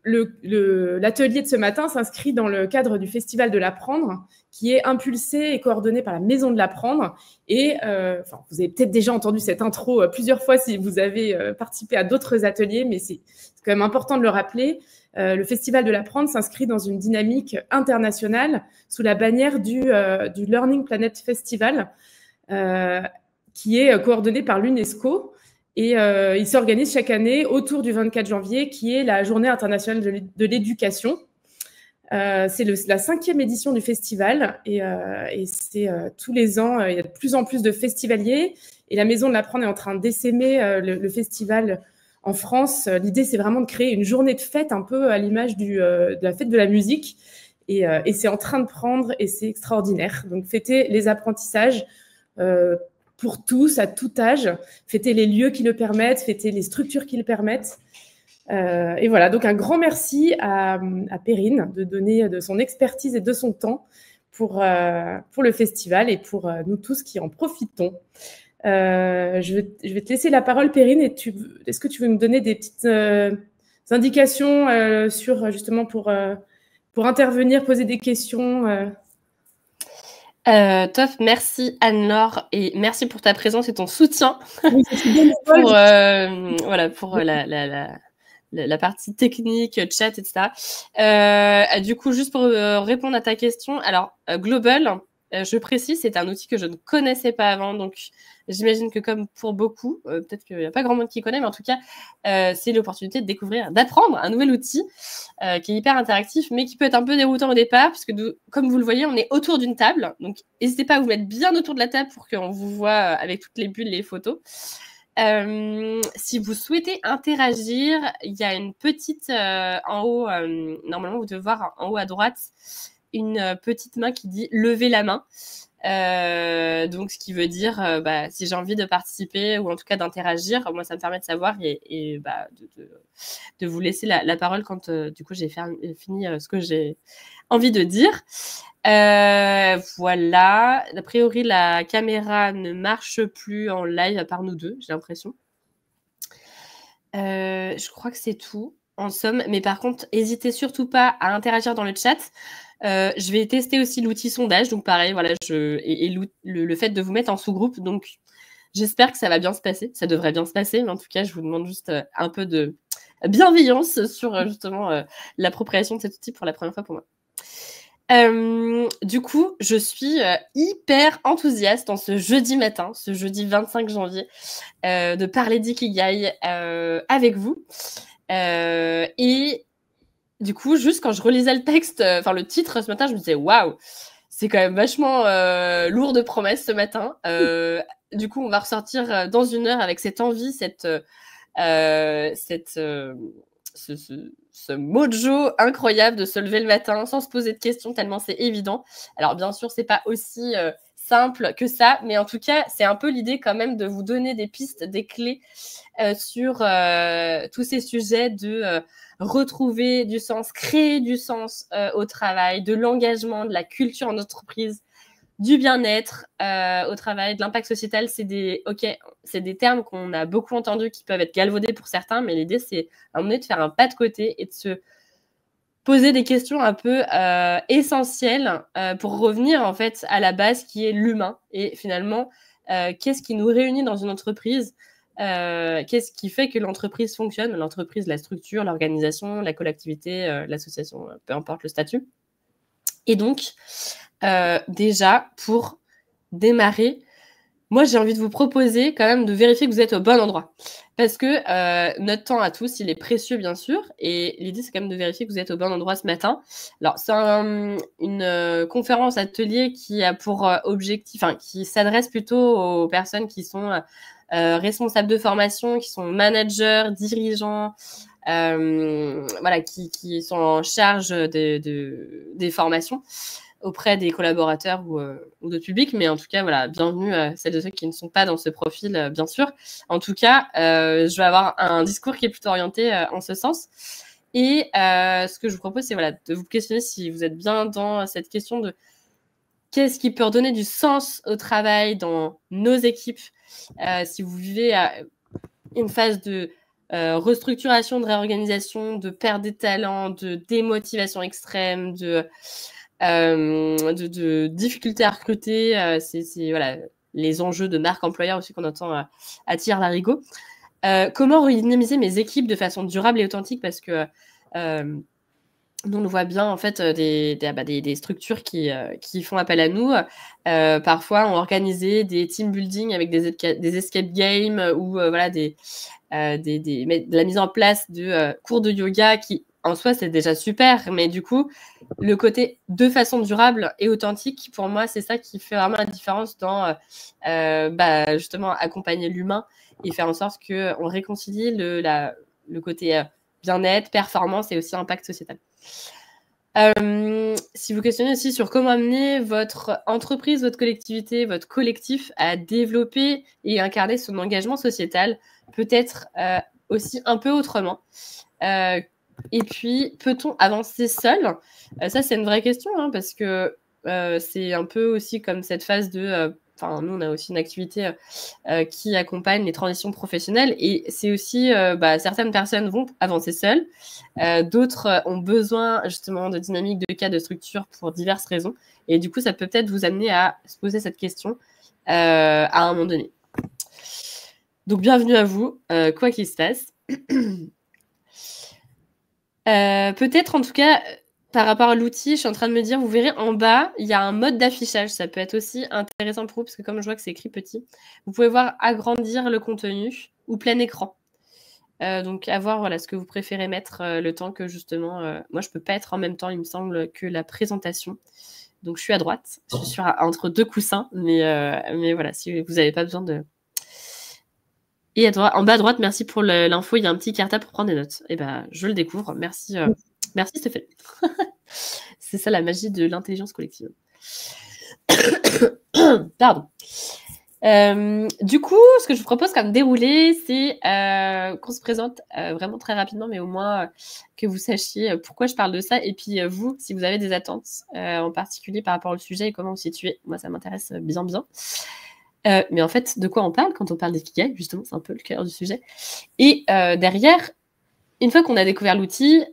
l'atelier de ce matin s'inscrit dans le cadre du Festival de l'Apprendre, qui est impulsé et coordonné par la Maison de l'Apprendre. Et vous avez peut-être déjà entendu cette intro plusieurs fois si vous avez participé à d'autres ateliers, mais c'est quand même important de le rappeler. Le Festival de l'Apprendre s'inscrit dans une dynamique internationale sous la bannière du Learning Planet Festival, qui est coordonné par l'UNESCO. Et il s'organise chaque année autour du 24 janvier, qui est la Journée internationale de l'éducation. C'est la 5e édition du festival et c'est tous les ans, il y a de plus en plus de festivaliers et la Maison de l'Apprendre est en train d'essaimer le festival en France. L'idée, c'est vraiment de créer une journée de fête un peu à l'image de la fête de la musique et c'est en train de prendre et c'est extraordinaire. Donc, fêter les apprentissages pour tous, à tout âge, fêter les lieux qui le permettent, fêter les structures qui le permettent. Et voilà, donc un grand merci à Perrine de donner de son expertise et de son temps pour le festival et pour nous tous qui en profitons. Je vais te laisser la parole, Perrine, et est-ce que tu veux me donner des petites indications sur justement pour intervenir, poser des questions Top, merci Anne-Laure et merci pour ta présence et ton soutien oui, pour la partie technique, chat, etc. Du coup, juste pour répondre à ta question, alors Global, je précise, c'est un outil que je ne connaissais pas avant, donc j'imagine que comme pour beaucoup, peut-être qu'il n'y a pas grand monde qui connaît, mais en tout cas, c'est l'opportunité de découvrir, d'apprendre un nouvel outil qui est hyper interactif, mais qui peut être un peu déroutant au départ, parce que comme vous le voyez, on est autour d'une table, donc n'hésitez pas à vous mettre bien autour de la table pour qu'on vous voit avec toutes les bulles, les photos. Si vous souhaitez interagir, il y a une petite en haut, normalement vous devez voir en haut à droite, une petite main qui dit « Levez la main ». Donc ce qui veut dire si j'ai envie de participer ou en tout cas d'interagir, moi ça me permet de savoir et de vous laisser la parole quand du coup j'ai fini ce que j'ai envie de dire. Voilà, a priori la caméra ne marche plus en live à part nous deux, j'ai l'impression. Je crois que c'est tout en somme, mais par contre n'hésitez surtout pas à interagir dans le chat. Je vais tester aussi l'outil sondage, donc pareil, voilà, et le fait de vous mettre en sous-groupe, donc j'espère que ça va bien se passer, ça devrait bien se passer, mais en tout cas, je vous demande juste un peu de bienveillance sur justement l'appropriation de cet outil pour la première fois pour moi. Du coup, je suis hyper enthousiaste en ce jeudi matin, ce jeudi 25 janvier, de parler d'ikigai avec vous. Et du coup, juste quand je relisais le texte, le titre ce matin, je me disais waouh, c'est quand même vachement lourd de promesses ce matin. Du coup, on va ressortir dans une heure avec cette envie, ce mojo incroyable de se lever le matin sans se poser de questions tellement c'est évident. Alors bien sûr, c'est pas aussi simple que ça, mais en tout cas, c'est un peu l'idée quand même de vous donner des pistes, des clés sur tous ces sujets de retrouver du sens, créer du sens au travail, de l'engagement, de la culture en entreprise, du bien-être au travail, de l'impact sociétal. C'est des termes qu'on a beaucoup entendus qui peuvent être galvaudés pour certains, mais l'idée, c'est à un moment donné de faire un pas de côté et de se poser des questions un peu essentielles pour revenir en fait à la base qui est l'humain et finalement qu'est-ce qui nous réunit dans une entreprise, qu'est-ce qui fait que l'entreprise fonctionne, l'entreprise, la structure, l'organisation, la collectivité, l'association, peu importe le statut. Et donc, déjà, pour démarrer, moi, j'ai envie de vous proposer quand même de vérifier que vous êtes au bon endroit. Parce que notre temps à tous, il est précieux, bien sûr. Et l'idée, c'est quand même de vérifier que vous êtes au bon endroit ce matin. Alors, c'est une conférence atelier qui a pour objectif, qui s'adresse plutôt aux personnes qui sont responsables de formation, qui sont managers, dirigeants, qui sont en charge des formations auprès des collaborateurs ou d'autres publics, mais en tout cas, voilà, bienvenue à celles et ceux qui ne sont pas dans ce profil, bien sûr. En tout cas, je vais avoir un discours qui est plutôt orienté en ce sens. Et ce que je vous propose, c'est de vous questionner si vous êtes bien dans cette question de qu'est-ce qui peut redonner du sens au travail dans nos équipes, si vous vivez une phase de restructuration, de réorganisation, de perte des talents, de démotivation extrême, de difficultés à recruter. C'est voilà, les enjeux de marque employeur aussi qu'on entend à tire-larigot. Comment redynamiser mes équipes de façon durable et authentique, parce que nous, on voit bien en fait des structures qui font appel à nous. Parfois, ont organisé des team building avec des escape games ou voilà, de la mise en place de cours de yoga qui, en soi, c'est déjà super. Mais du coup, le côté de façon durable et authentique, pour moi, c'est ça qui fait vraiment la différence dans justement accompagner l'humain et faire en sorte qu'on réconcilie le côté bien-être, performance et aussi impact sociétal. Si vous questionnez aussi sur comment amener votre entreprise, votre collectivité, votre collectif à développer et incarner son engagement sociétal, peut-être aussi un peu autrement. Et puis, peut-on avancer seul ? Ça, c'est une vraie question, hein, parce que c'est un peu aussi comme cette phase de... nous, on a aussi une activité qui accompagne les transitions professionnelles, et c'est aussi, certaines personnes vont avancer seules, d'autres ont besoin justement de dynamique, de cadre, de structure pour diverses raisons, et du coup, ça peut peut-être vous amener à se poser cette question à un moment donné. Donc, bienvenue à vous, quoi qu'il se passe. Peut-être, en tout cas, par rapport à l'outil, je suis en train de me dire, vous verrez en bas, il y a un mode d'affichage. Ça peut être aussi intéressant pour vous, parce que comme je vois que c'est écrit petit, vous pouvez voir agrandir le contenu ou plein écran. Donc, à voir voilà, ce que vous préférez mettre le temps que justement... moi, je peux pas être en même temps, il me semble, que la présentation. Donc, je suis à droite. Je suis entre deux coussins. Mais voilà, si vous n'avez pas besoin de... Et en bas à droite, merci pour l'info, il y a un petit cartable pour prendre des notes. Et je le découvre. Merci, merci Stéphane. C'est ça la magie de l'intelligence collective. Pardon. Du coup, ce que je vous propose comme déroulé, c'est qu'on se présente vraiment très rapidement, mais au moins que vous sachiez pourquoi je parle de ça. Et puis vous, si vous avez des attentes en particulier par rapport au sujet et comment vous situez, moi ça m'intéresse bien. Mais en fait, de quoi on parle quand on parle d'ikigai, justement, c'est un peu le cœur du sujet. Et derrière, une fois qu'on a découvert l'outil,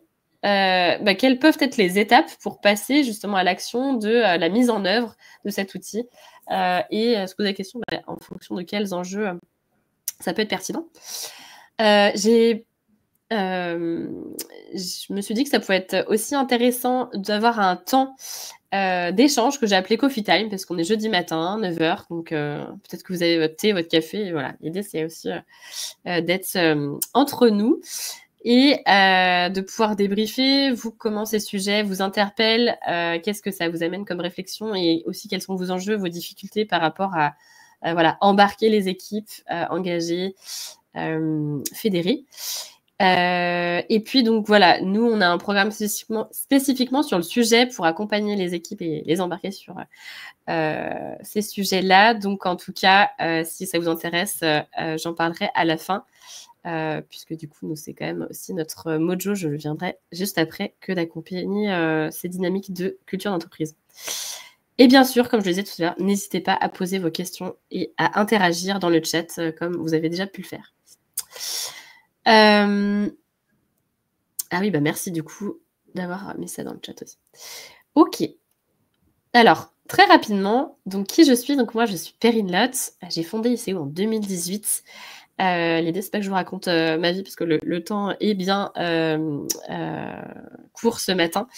quelles peuvent être les étapes pour passer justement à l'action de la mise en œuvre de cet outil et se poser la question en fonction de quels enjeux ça peut être pertinent. Je me suis dit que ça pouvait être aussi intéressant d'avoir un temps d'échange que j'ai appelé Coffee Time, parce qu'on est jeudi matin, 9h, donc peut-être que vous avez votre thé, votre café, et voilà. L'idée, c'est aussi d'être entre nous et de pouvoir débriefer, vous, comment ces sujets vous interpellent, qu'est-ce que ça vous amène comme réflexion, et aussi quels sont vos enjeux, vos difficultés par rapport à embarquer les équipes, engager, fédérer. Et puis donc voilà, nous on a un programme spécifiquement sur le sujet pour accompagner les équipes et les embarquer sur ces sujets-là. Donc en tout cas, si ça vous intéresse, j'en parlerai à la fin, puisque du coup nous c'est quand même aussi notre mojo. Je viendrai juste après que d'accompagner ces dynamiques de culture d'entreprise. Et bien sûr, comme je le disais tout à l'heure, n'hésitez pas à poser vos questions et à interagir dans le chat comme vous avez déjà pu le faire. Ah oui, merci du coup d'avoir mis ça dans le chat aussi. Ok. Alors, très rapidement, donc qui je suis ? Donc moi, je suis Perrine Lotte. J'ai fondé ICO en 2018. L'idée, c'est pas que je vous raconte ma vie, parce que le temps est bien court ce matin.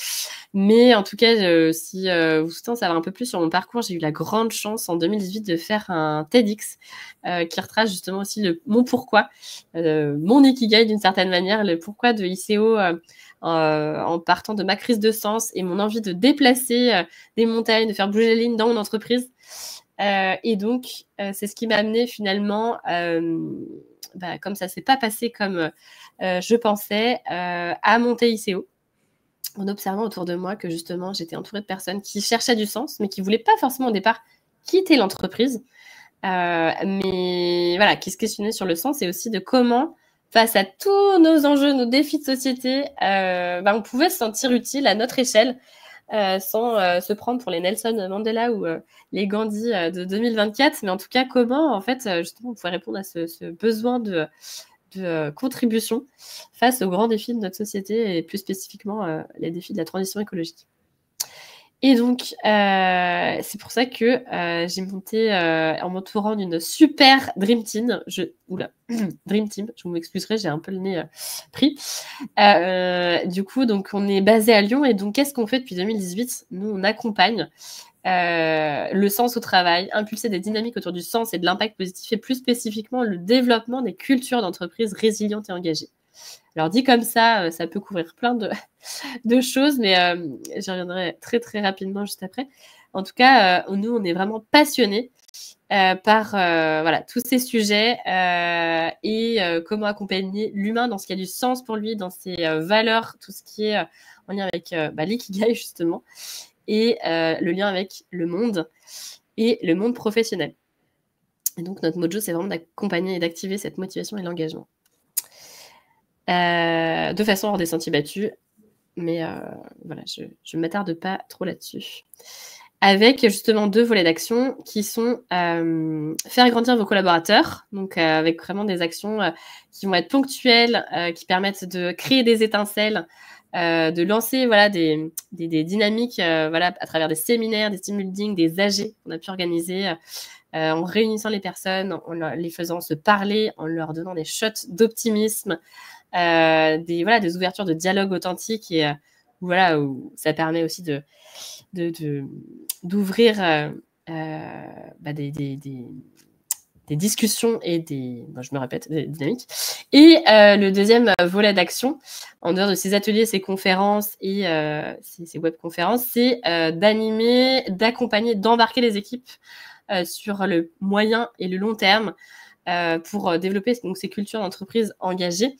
Mais en tout cas, si vous souhaitez en savoir un peu plus sur mon parcours, j'ai eu la grande chance en 2018 de faire un TEDx qui retrace justement aussi mon pourquoi, mon ikigai d'une certaine manière, le pourquoi de ICO en partant de ma crise de sens et mon envie de déplacer des montagnes, de faire bouger les lignes dans mon entreprise. Et donc, c'est ce qui m'a amené finalement, comme ça s'est pas passé comme je pensais, à monter ICO, en observant autour de moi que justement, j'étais entourée de personnes qui cherchaient du sens, mais qui ne voulaient pas forcément au départ quitter l'entreprise, mais voilà, qui se questionnaient sur le sens, et aussi de comment, face à tous nos enjeux, nos défis de société, on pouvait se sentir utile à notre échelle, sans se prendre pour les Nelson Mandela ou les Gandhi de 2024, mais en tout cas, comment, en fait, justement, on pouvait répondre à ce besoin contribution face aux grands défis de notre société et plus spécifiquement les défis de la transition écologique. Et donc, c'est pour ça que j'ai monté en m'entourant d'une super Dream Team. Dream Team, je m'excuserai, j'ai un peu le nez pris. Du coup, donc, on est basé à Lyon. Et donc, qu'est-ce qu'on fait depuis 2018 ? Nous, on accompagne le sens au travail, impulser des dynamiques autour du sens et de l'impact positif, et plus spécifiquement le développement des cultures d'entreprise résilientes et engagées. Alors dit comme ça peut couvrir plein de choses, mais j'y reviendrai très très rapidement juste après. En tout cas, nous, on est vraiment passionnés par tous ces sujets et comment accompagner l'humain dans ce qui a du sens pour lui, dans ses valeurs, tout ce qui est en lien avec l'ikigai justement, et le lien avec le monde et le monde professionnel. Et donc notre mojo, c'est vraiment d'accompagner et d'activer cette motivation et l'engagement. De façon hors des sentiers battus, mais voilà, je ne m'attarde pas trop là-dessus. Avec justement 2 volets d'action qui sont faire grandir vos collaborateurs, donc avec vraiment des actions qui vont être ponctuelles, qui permettent de créer des étincelles, de lancer des dynamiques à travers des séminaires, des team building, des AG qu'on a pu organiser en réunissant les personnes, en les faisant se parler, en leur donnant des shots d'optimisme, des ouvertures de dialogue authentiques et où ça permet aussi d'ouvrir des discussions et des dynamiques. Et le deuxième volet d'action, en dehors de ces ateliers, ces conférences et ces webconférences, c'est d'animer, d'accompagner, d'embarquer les équipes sur le moyen et le long terme pour développer donc, ces cultures d'entreprise engagées,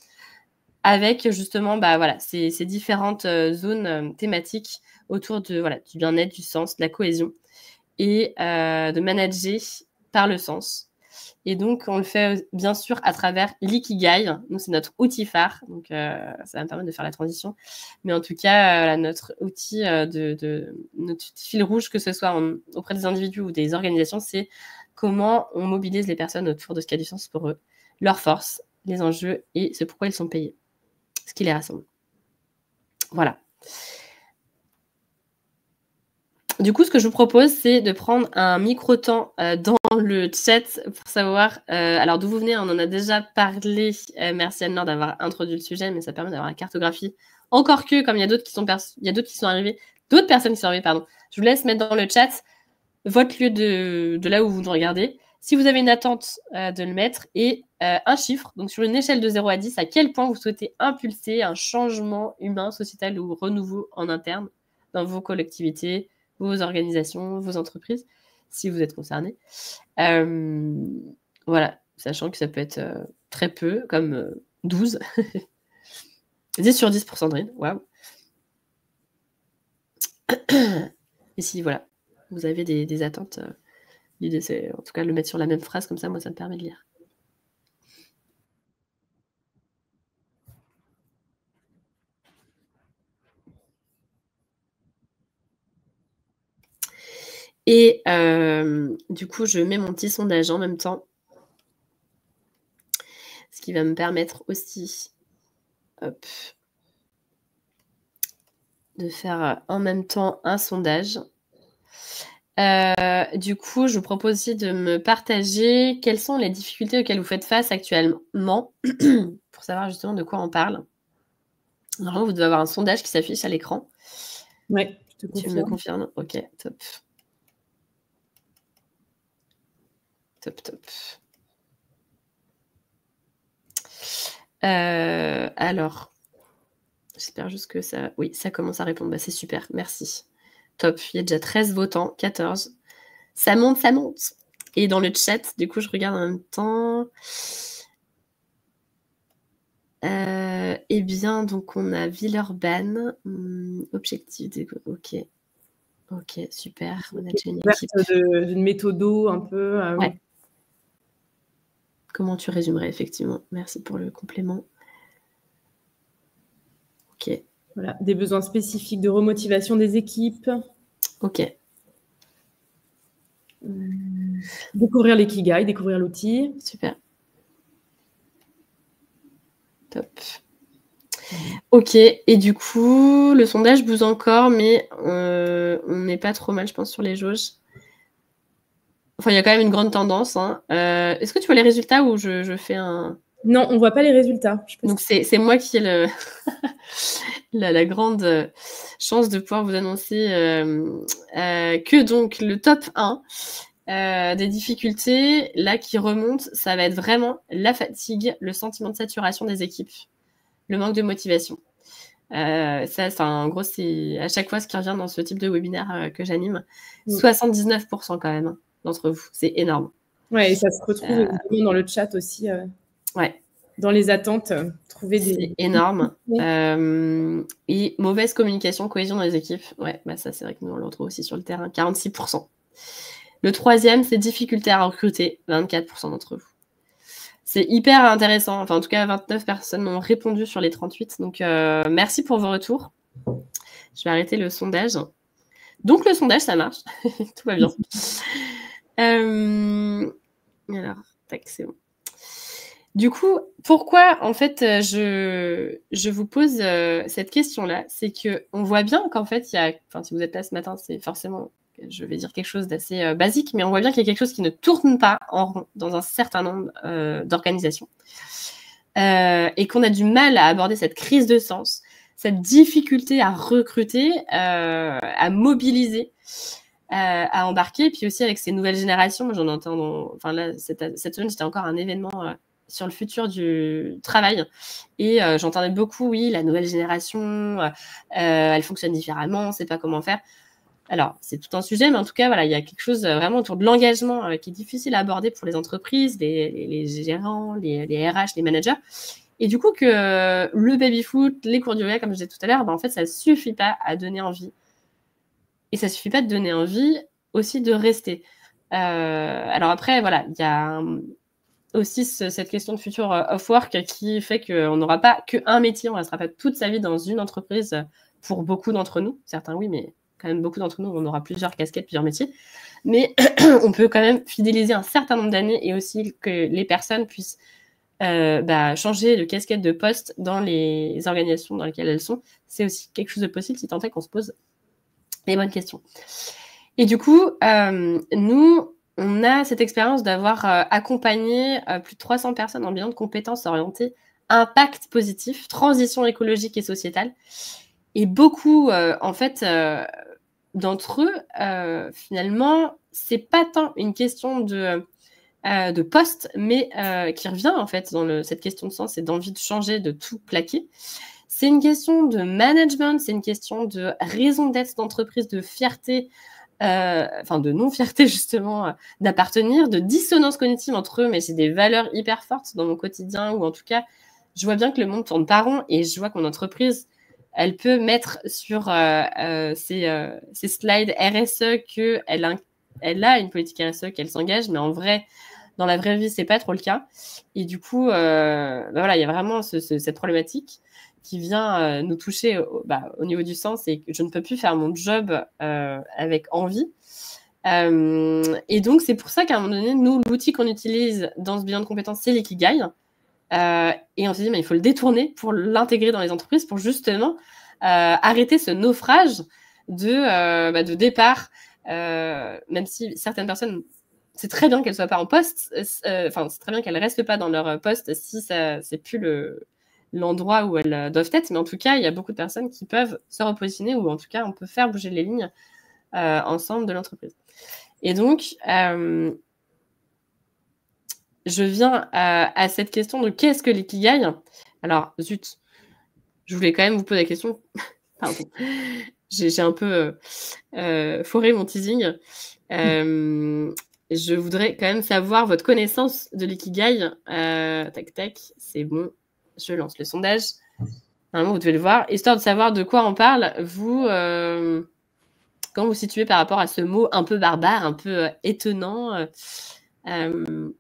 avec justement ces différentes zones thématiques autour du bien-être, du sens, de la cohésion et de manager par le sens. Et donc, on le fait bien sûr à travers l'ikigai. Nous, c'est notre outil phare. Donc, ça va me permettre de faire la transition. Mais en tout cas, notre outil notre fil rouge, que ce soit auprès des individus ou des organisations, c'est comment on mobilise les personnes autour de ce qui a du sens pour eux, leurs forces, les enjeux et ce pourquoi ils sont payés. Ce qui les rassemble. Voilà. Du coup, ce que je vous propose, c'est de prendre un micro-temps dans le chat pour savoir alors d'où vous venez. On en a déjà parlé. Merci Anne-Laure d'avoir introduit le sujet, mais ça permet d'avoir la cartographie. Encore que, comme il y a d'autres qui sont arrivés, d'autres personnes qui sont arrivées, pardon. Je vous laisse mettre dans le chat votre lieu de là où vous nous regardez. Si vous avez une attente de le mettre et un chiffre, donc sur une échelle de 0 à 10, à quel point vous souhaitez impulser un changement humain, sociétal ou renouveau en interne dans vos collectivités, vos organisations, vos entreprises, si vous êtes concernés. Voilà, sachant que ça peut être très peu, comme 12. 10 sur 10 pour Sandrine, waouh. Et si, voilà, vous avez des attentes, l'idée c'est en tout cas de le mettre sur la même phrase, comme ça, moi, ça me permet de lire. Et du coup, je mets mon petit sondage en même temps, ce qui va me permettre aussi de faire en même temps un sondage. Du coup, je vous propose aussi de me partager quelles sont les difficultés auxquelles vous faites face actuellement pour savoir justement de quoi on parle. Normalement, vous devez avoir un sondage qui s'affiche à l'écran. Oui, je te confirme. Tu me confirmes ? Ok, top. Top. Alors, j'espère juste que ça... Oui, ça commence à répondre. Bah, c'est super, merci. Top, il y a déjà 13 votants, 14. Ça monte. Et dans le chat, du coup, je regarde en même temps. Eh bien, donc, on a Villeurbanne. Objectif, ok, super. On a déjà une équipe. D'une méthode un peu. Ouais. Comment tu résumerais, effectivement. Merci pour le complément. Ok. Voilà, des besoins spécifiques de remotivation des équipes. Ok. Découvrir l'ikigai, découvrir l'outil. Super. Top. Ok, et du coup, le sondage bouge encore, mais on n'est pas trop mal, je pense, sur les jauges. Enfin, il y a quand même une grande tendance. Hein. Est-ce que tu vois les résultats ou je fais un... Non, on ne voit pas les résultats. Donc, c'est moi qui ai la grande chance de pouvoir vous annoncer que donc le top 1 des difficultés, là, qui remontent, ça va être vraiment la fatigue, le sentiment de saturation des équipes, le manque de motivation. Ça, en gros, c'est à chaque fois ce qui revient dans ce type de webinaire que j'anime. 79% quand même d'entre vous. C'est énorme. Ouais, et ça se retrouve évidemment dans le chat aussi. Ouais. Dans les attentes, trouver des... C'est énorme. Et mauvaise communication, cohésion dans les équipes. Ouais, bah ça, c'est vrai que nous, on le retrouve aussi sur le terrain. 46%. Le troisième, c'est difficulté à recruter. 24% d'entre vous. C'est hyper intéressant. Enfin, en tout cas, 29 personnes m'ont répondu sur les 38. Donc, merci pour vos retours. Je vais arrêter le sondage. Donc, le sondage, ça marche. Tout va bien. Alors, tac, c'est bon. Du coup, pourquoi, en fait, je vous pose cette question-là, c'est qu'on voit bien qu'en fait, il y a... Enfin, si vous êtes là ce matin, c'est forcément... Je vais dire quelque chose d'assez basique, mais on voit bien qu'il y a quelque chose qui ne tourne pas en rond dans un certain nombre d'organisations. Et qu'on a du mal à aborder cette crise de sens, cette difficulté à recruter, à mobiliser, à embarquer, puis aussi avec ces nouvelles générations. Moi, j'en entends... Enfin, là, cette semaine, c'était encore un événement... sur le futur du travail. Et j'entendais beaucoup, oui, la nouvelle génération, elle fonctionne différemment, on ne sait pas comment faire. Alors, c'est tout un sujet, mais en tout cas, voilà, il y a quelque chose vraiment autour de l'engagement qui est difficile à aborder pour les entreprises, les gérants, les RH, les managers. Et du coup, que le baby-foot, les cours de yoga, comme je disais tout à l'heure, en fait, ça ne suffit pas à donner envie. Et ça ne suffit pas de donner envie aussi de rester. Alors après, voilà, il y a aussi cette question de futur off-work qui fait qu'on n'aura pas qu'un métier, on ne restera pas toute sa vie dans une entreprise pour beaucoup d'entre nous. Certains, oui, mais quand même beaucoup d'entre nous, on aura plusieurs casquettes, plusieurs métiers. Mais on peut quand même fidéliser un certain nombre d'années et aussi que les personnes puissent changer de casquette de poste dans les organisations dans lesquelles elles sont. C'est aussi quelque chose de possible si tant est qu'on se pose les bonnes questions. Et du coup, nous, on a cette expérience d'avoir accompagné plus de 300 personnes en bilan de compétences orientées impact positif, transition écologique et sociétale. Et beaucoup, en fait, d'entre eux, finalement, c'est pas tant une question de poste, mais qui revient en fait dans cette question de sens et d'envie de changer, de tout plaquer. C'est une question de management, c'est une question de raison d'être d'entreprise, de fierté, de non-fierté justement, d'appartenir, de dissonance cognitive entre eux, mais c'est des valeurs hyper fortes dans mon quotidien, ou en tout cas, je vois bien que le monde tourne pas rond et je vois que mon entreprise, elle peut mettre sur ses slides RSE qu'elle a une politique RSE, qu'elle s'engage, mais en vrai, dans la vraie vie, c'est pas trop le cas. Et du coup, voilà, il y a vraiment cette problématique qui vient nous toucher au niveau du sens et que je ne peux plus faire mon job avec envie. Et donc, c'est pour ça qu'à un moment donné, nous, l'outil qu'on utilise dans ce bilan de compétences, c'est l'ikigai. Et on s'est dit, mais il faut le détourner pour l'intégrer dans les entreprises pour justement arrêter ce naufrage de départ, même si certaines personnes, c'est très bien qu'elles ne soient pas en poste, c'est très bien qu'elles ne restent pas dans leur poste si c'est plus l'endroit où elles doivent être, mais en tout cas, il y a beaucoup de personnes qui peuvent se repositionner, ou en tout cas, on peut faire bouger les lignes ensemble de l'entreprise. Et donc, je viens à cette question de qu'est-ce que l'ikigai. Alors, zut, je voulais quand même vous poser la question. Pardon. J'ai un peu foré mon teasing. Je voudrais quand même savoir votre connaissance de l'ikigai. Tac, tac, c'est bon. Je lance le sondage. Normalement, vous devez le voir. Histoire de savoir de quoi on parle, vous, comment vous situez par rapport à ce mot un peu barbare, un peu étonnant. Je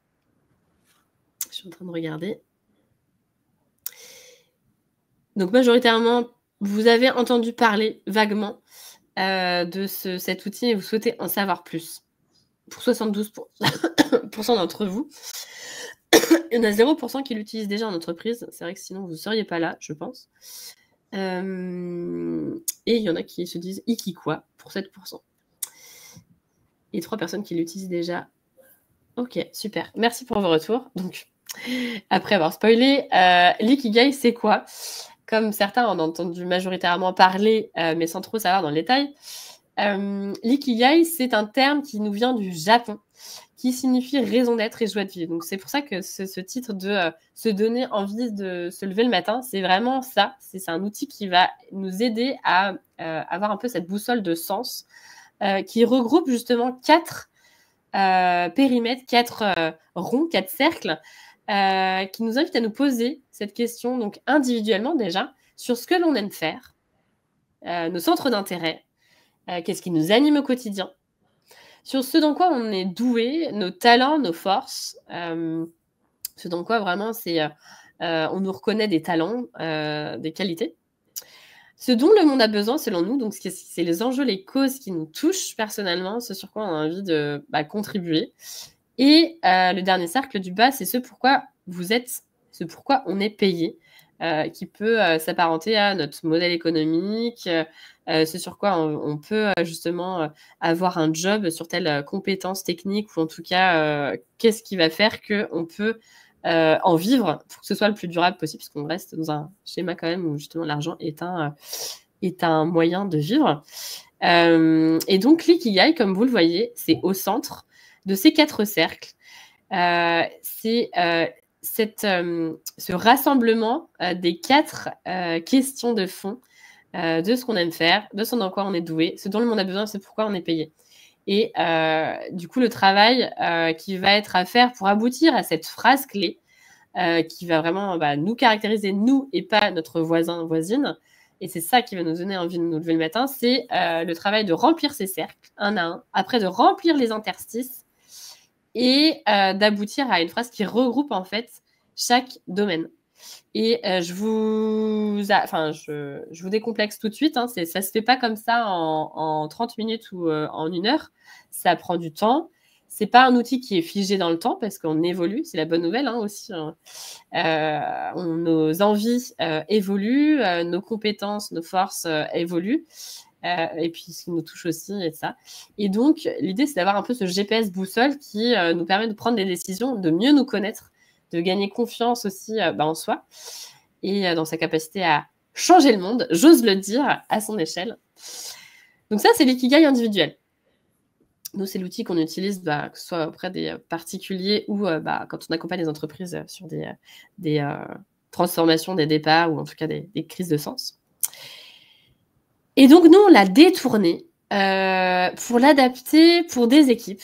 suis en train de regarder. Donc, majoritairement, vous avez entendu parler vaguement de cet outil et vous souhaitez en savoir plus. Pour 72% d'entre vous. Il y en a 0% qui l'utilisent déjà en entreprise. C'est vrai que sinon, vous ne seriez pas là, je pense. Et il y en a qui se disent Ikiqua pour 7%. Et 3 personnes qui l'utilisent déjà. Ok, super. Merci pour vos retours. Donc, après avoir spoilé, l'ikigai, c'est quoi? Comme certains en ont entendu majoritairement parler, mais sans trop savoir dans le détail, l'ikigai, c'est un terme qui nous vient du Japon, qui signifie raison d'être et joie de vivre. Donc, c'est pour ça que ce titre de se donner envie de se lever le matin, c'est vraiment ça. C'est un outil qui va nous aider à avoir un peu cette boussole de sens qui regroupe justement 4 périmètres, 4 ronds, 4 cercles qui nous invitent à nous poser cette question, donc individuellement déjà, sur ce que l'on aime faire, nos centres d'intérêt, qu'est-ce qui nous anime au quotidien, sur ce dans quoi on est doué, nos talents, nos forces, ce dans quoi vraiment on nous reconnaît des talents, des qualités. Ce dont le monde a besoin, selon nous, donc c'est les enjeux, les causes qui nous touchent personnellement, ce sur quoi on a envie de contribuer. Et le dernier cercle du bas, c'est ce pourquoi vous êtes, ce pourquoi on est payé, qui peut s'apparenter à notre modèle économique, ce sur quoi on peut justement avoir un job sur telle compétence technique, ou en tout cas, qu'est-ce qui va faire qu'on peut en vivre pour que ce soit le plus durable possible, parce qu'on reste dans un schéma quand même où justement l'argent est un moyen de vivre. Et donc l'ikigai, comme vous le voyez, c'est au centre de ces 4 cercles. C'est ce rassemblement des 4 questions de fond de ce qu'on aime faire, de ce dans quoi on est doué, ce dont le monde a besoin, c'est pourquoi on est payé. Et du coup, le travail qui va être à faire pour aboutir à cette phrase clé qui va vraiment nous caractériser, nous, et pas notre voisin, voisine, et c'est ça qui va nous donner envie de nous lever le matin, c'est le travail de remplir ces cercles, un à un, après de remplir les interstices, et d'aboutir à une phrase qui regroupe en fait chaque domaine. Et je vous décomplexe tout de suite, hein, ça se fait pas comme ça en 30 minutes ou en 1 heure, ça prend du temps. C'est pas un outil qui est figé dans le temps parce qu'on évolue, c'est la bonne nouvelle aussi. Nos envies évoluent, nos compétences, nos forces évoluent. Et puis ce qui nous touche aussi et ça. Et donc l'idée c'est d'avoir un peu ce GPS boussole qui nous permet de prendre des décisions, de mieux nous connaître, de gagner confiance aussi en soi et dans sa capacité à changer le monde, j'ose le dire, à son échelle. Donc ça c'est l'ikigai individuel. Nous c'est l'outil qu'on utilise que ce soit auprès des particuliers ou quand on accompagne les entreprises sur des transformations, des départs ou en tout cas des crises de sens. Et donc, nous, on l'a détourné pour l'adapter pour des équipes.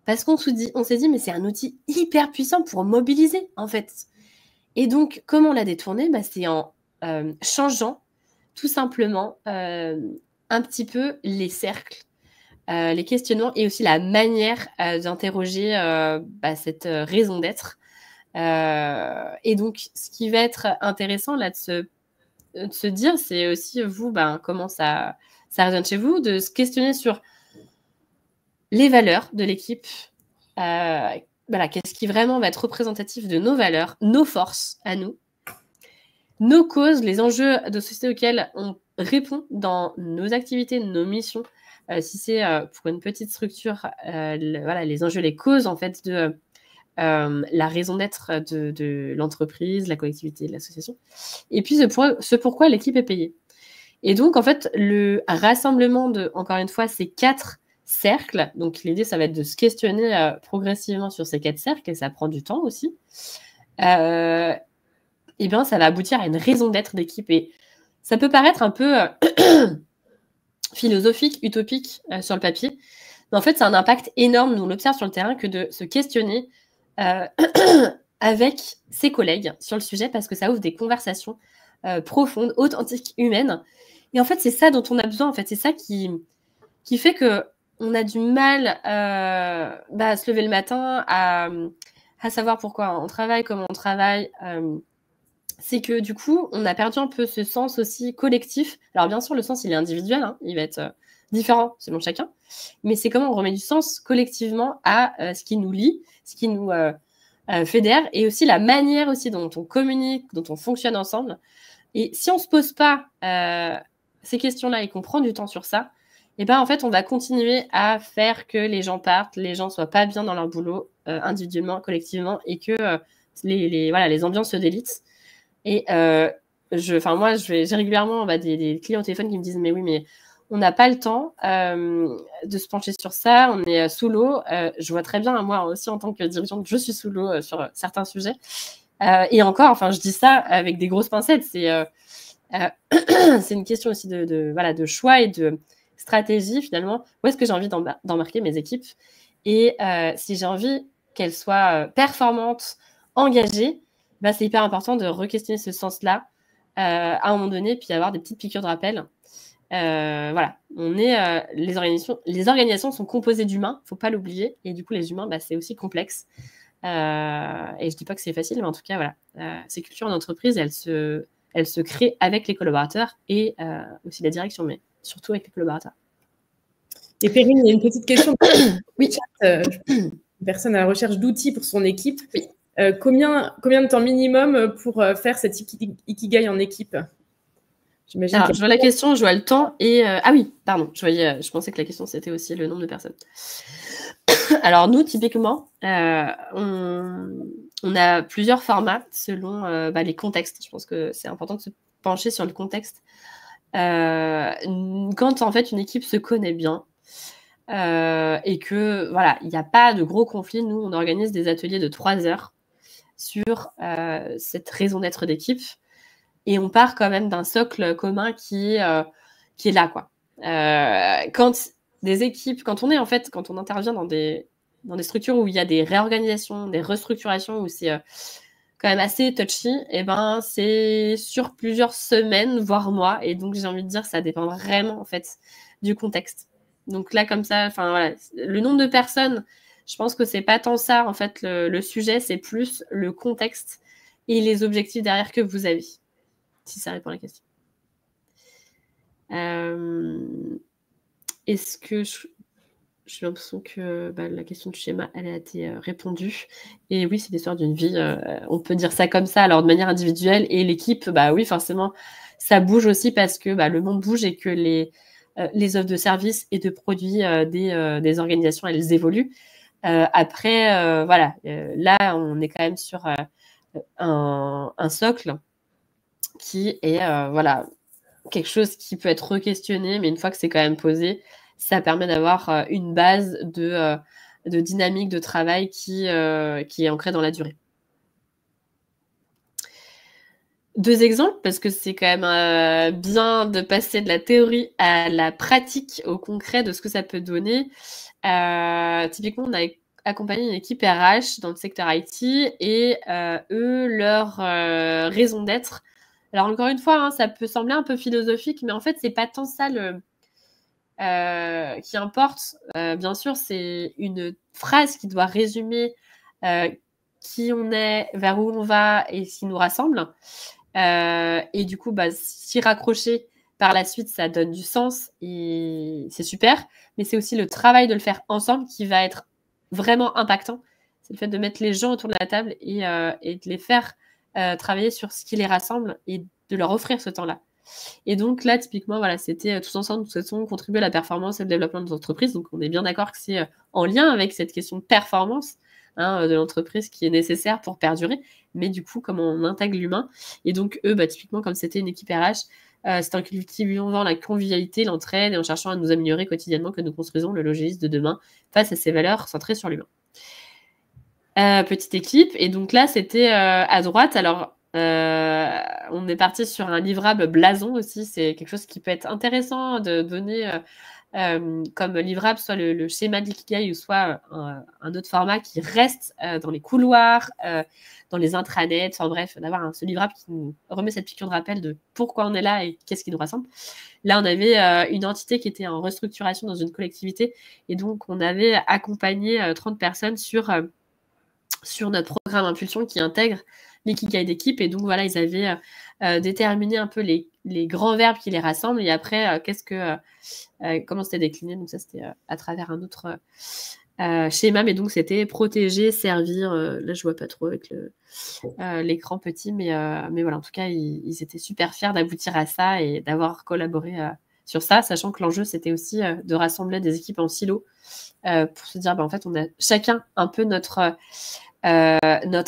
Parce qu'on s'est dit, mais c'est un outil hyper puissant pour mobiliser, en fait. Et donc, comment on l'a détourné? C'est en changeant tout simplement un petit peu les cercles, les questionnements et aussi la manière d'interroger cette raison d'être. Et donc, ce qui va être intéressant là de se dire, c'est aussi vous, comment ça résonne chez vous, de se questionner sur les valeurs de l'équipe, qu'est-ce qui vraiment va être représentatif de nos valeurs, nos forces à nous, nos causes, les enjeux de société auxquels on répond dans nos activités, nos missions. Si c'est pour une petite structure, les enjeux, les causes en fait de la raison d'être de l'entreprise, la collectivité, l'association, et puis ce pourquoi l'équipe est payée. Et donc, en fait, le rassemblement de, encore une fois, ces 4 cercles, donc l'idée, ça va être de se questionner progressivement sur ces 4 cercles, et ça prend du temps aussi, ça va aboutir à une raison d'être d'équipe. Et ça peut paraître un peu philosophique, utopique sur le papier, mais en fait, c'est un impact énorme, nous on l'observe sur le terrain, que de se questionner avec ses collègues sur le sujet, parce que ça ouvre des conversations profondes, authentiques, humaines. Et en fait, c'est ça dont on a besoin. En fait, c'est ça qui fait que on a du mal à se lever le matin, à savoir pourquoi on travaille, comment on travaille. C'est que du coup, on a perdu un peu ce sens aussi collectif. Alors bien sûr, le sens, il est individuel, hein, il va être différent selon chacun, mais c'est comment on remet du sens collectivement à ce qui nous lie, ce qui nous fédère, et aussi la manière aussi dont on communique, dont on fonctionne ensemble. Et si on ne se pose pas ces questions-là et qu'on prend du temps sur ça, et ben en fait, on va continuer à faire que les gens partent, les gens ne soient pas bien dans leur boulot, individuellement, collectivement, et que les ambiances se délitent. Et moi, j'ai régulièrement des clients au téléphone qui me disent « Mais oui, mais on n'a pas le temps de se pencher sur ça, on est sous l'eau. » Je vois très bien, moi aussi, en tant que dirigeante, je suis sous l'eau sur certains sujets. Et encore, enfin, je dis ça avec des grosses pincettes. C'est une question aussi de choix et de stratégie, finalement. Où est-ce que j'ai envie d'embarquer mes équipes? Et si j'ai envie qu'elles soient performantes, engagées, bah, c'est hyper important de re-questionner ce sens-là à un moment donné, puis avoir des petites piqûres de rappel. Voilà, les organisations sont composées d'humains, faut pas l'oublier, et du coup les humains, bah, c'est aussi complexe. Et je dis pas que c'est facile, mais en tout cas voilà, ces cultures d'entreprise, elles se créent avec les collaborateurs et aussi la direction, mais surtout avec les collaborateurs. Et Perrine, il y a une petite question. Oui. Une personne à la recherche d'outils pour son équipe. Oui. Combien de temps minimum pour faire cette ikigai en équipe? Alors, je vois la question, je vois le temps et ah oui, pardon, je pensais que la question c'était aussi le nombre de personnes. Alors nous, typiquement, on a plusieurs formats selon les contextes. Je pense que c'est important de se pencher sur le contexte. Quand en fait une équipe se connaît bien et que voilà, il n'y a pas de gros conflits, nous on organise des ateliers de 3 heures sur cette raison d'être d'équipe. Et on part quand même d'un socle commun qui est là, quoi. Quand on intervient dans des structures où il y a des réorganisations, des restructurations, où c'est quand même assez touchy, et ben c'est sur plusieurs semaines, voire mois. Et donc j'ai envie de dire, ça dépend vraiment en fait du contexte. Donc là, comme ça, enfin voilà, le nombre de personnes, je pense que c'est pas tant ça en fait le sujet, c'est plus le contexte et les objectifs derrière que vous avez. Si ça répond à la question. Est-ce que j'ai l'impression que la question du schéma, elle a été répondue. Et oui, c'est l'histoire d'une vie. On peut dire ça comme ça, alors de manière individuelle. Et l'équipe, oui, forcément, ça bouge aussi parce que le monde bouge et que les offres de services et de produits des organisations, elles évoluent. Après, voilà, là, on est quand même sur un socle qui est quelque chose qui peut être re-questionné, mais une fois que c'est quand même posé, ça permet d'avoir une base de dynamique de travail qui est ancrée dans la durée. 2 exemples, parce que c'est quand même bien de passer de la théorie à la pratique, au concret de ce que ça peut donner. Typiquement, on a accompagné une équipe RH dans le secteur IT et eux, leur raison d'être. Alors encore une fois, ça peut sembler un peu philosophique, mais en fait, c'est pas tant ça qui importe. Bien sûr, c'est une phrase qui doit résumer qui on est, vers où on va et ce qui nous rassemble. Et du coup, s'y raccrocher par la suite, ça donne du sens et c'est super. Mais c'est aussi le travail de le faire ensemble qui va être vraiment impactant. C'est le fait de mettre les gens autour de la table et de les faire travailler sur ce qui les rassemble et de leur offrir ce temps-là. Et donc là, typiquement, voilà, c'était tous ensemble, nous souhaitons contribuer à la performance et le développement de nos entreprises. Donc on est bien d'accord que c'est en lien avec cette question de performance de l'entreprise qui est nécessaire pour perdurer. Mais du coup, comment on intègre l'humain. Et donc eux, typiquement, comme c'était une équipe RH, c'est en cultivant la convivialité, l'entraide et en cherchant à nous améliorer quotidiennement que nous construisons le logiciel de demain face à ces valeurs centrées sur l'humain. Petite équipe. Et donc là, c'était à droite. Alors, on est parti sur un livrable blason aussi. C'est quelque chose qui peut être intéressant de donner comme livrable, soit le schéma de l'ikigai ou soit un autre format qui reste dans les couloirs, dans les intranets. Enfin bref, d'avoir ce livrable qui nous remet cette piqûre de rappel de pourquoi on est là et qu'est-ce qui nous rassemble. Là, on avait une entité qui était en restructuration dans une collectivité et donc on avait accompagné 30 personnes sur notre programme Impulsion qui intègre l'ikigai d'équipe. Et donc, voilà, ils avaient déterminé un peu les grands verbes qui les rassemblent. Et après, comment c'était décliné. Donc, ça, c'était à travers un autre schéma, mais donc c'était protéger, servir. Là, je vois pas trop avec l'écran petit, mais voilà, en tout cas, ils étaient super fiers d'aboutir à ça et d'avoir collaboré sur ça, sachant que l'enjeu, c'était aussi de rassembler des équipes en silo pour se dire, en fait, on a chacun un peu notre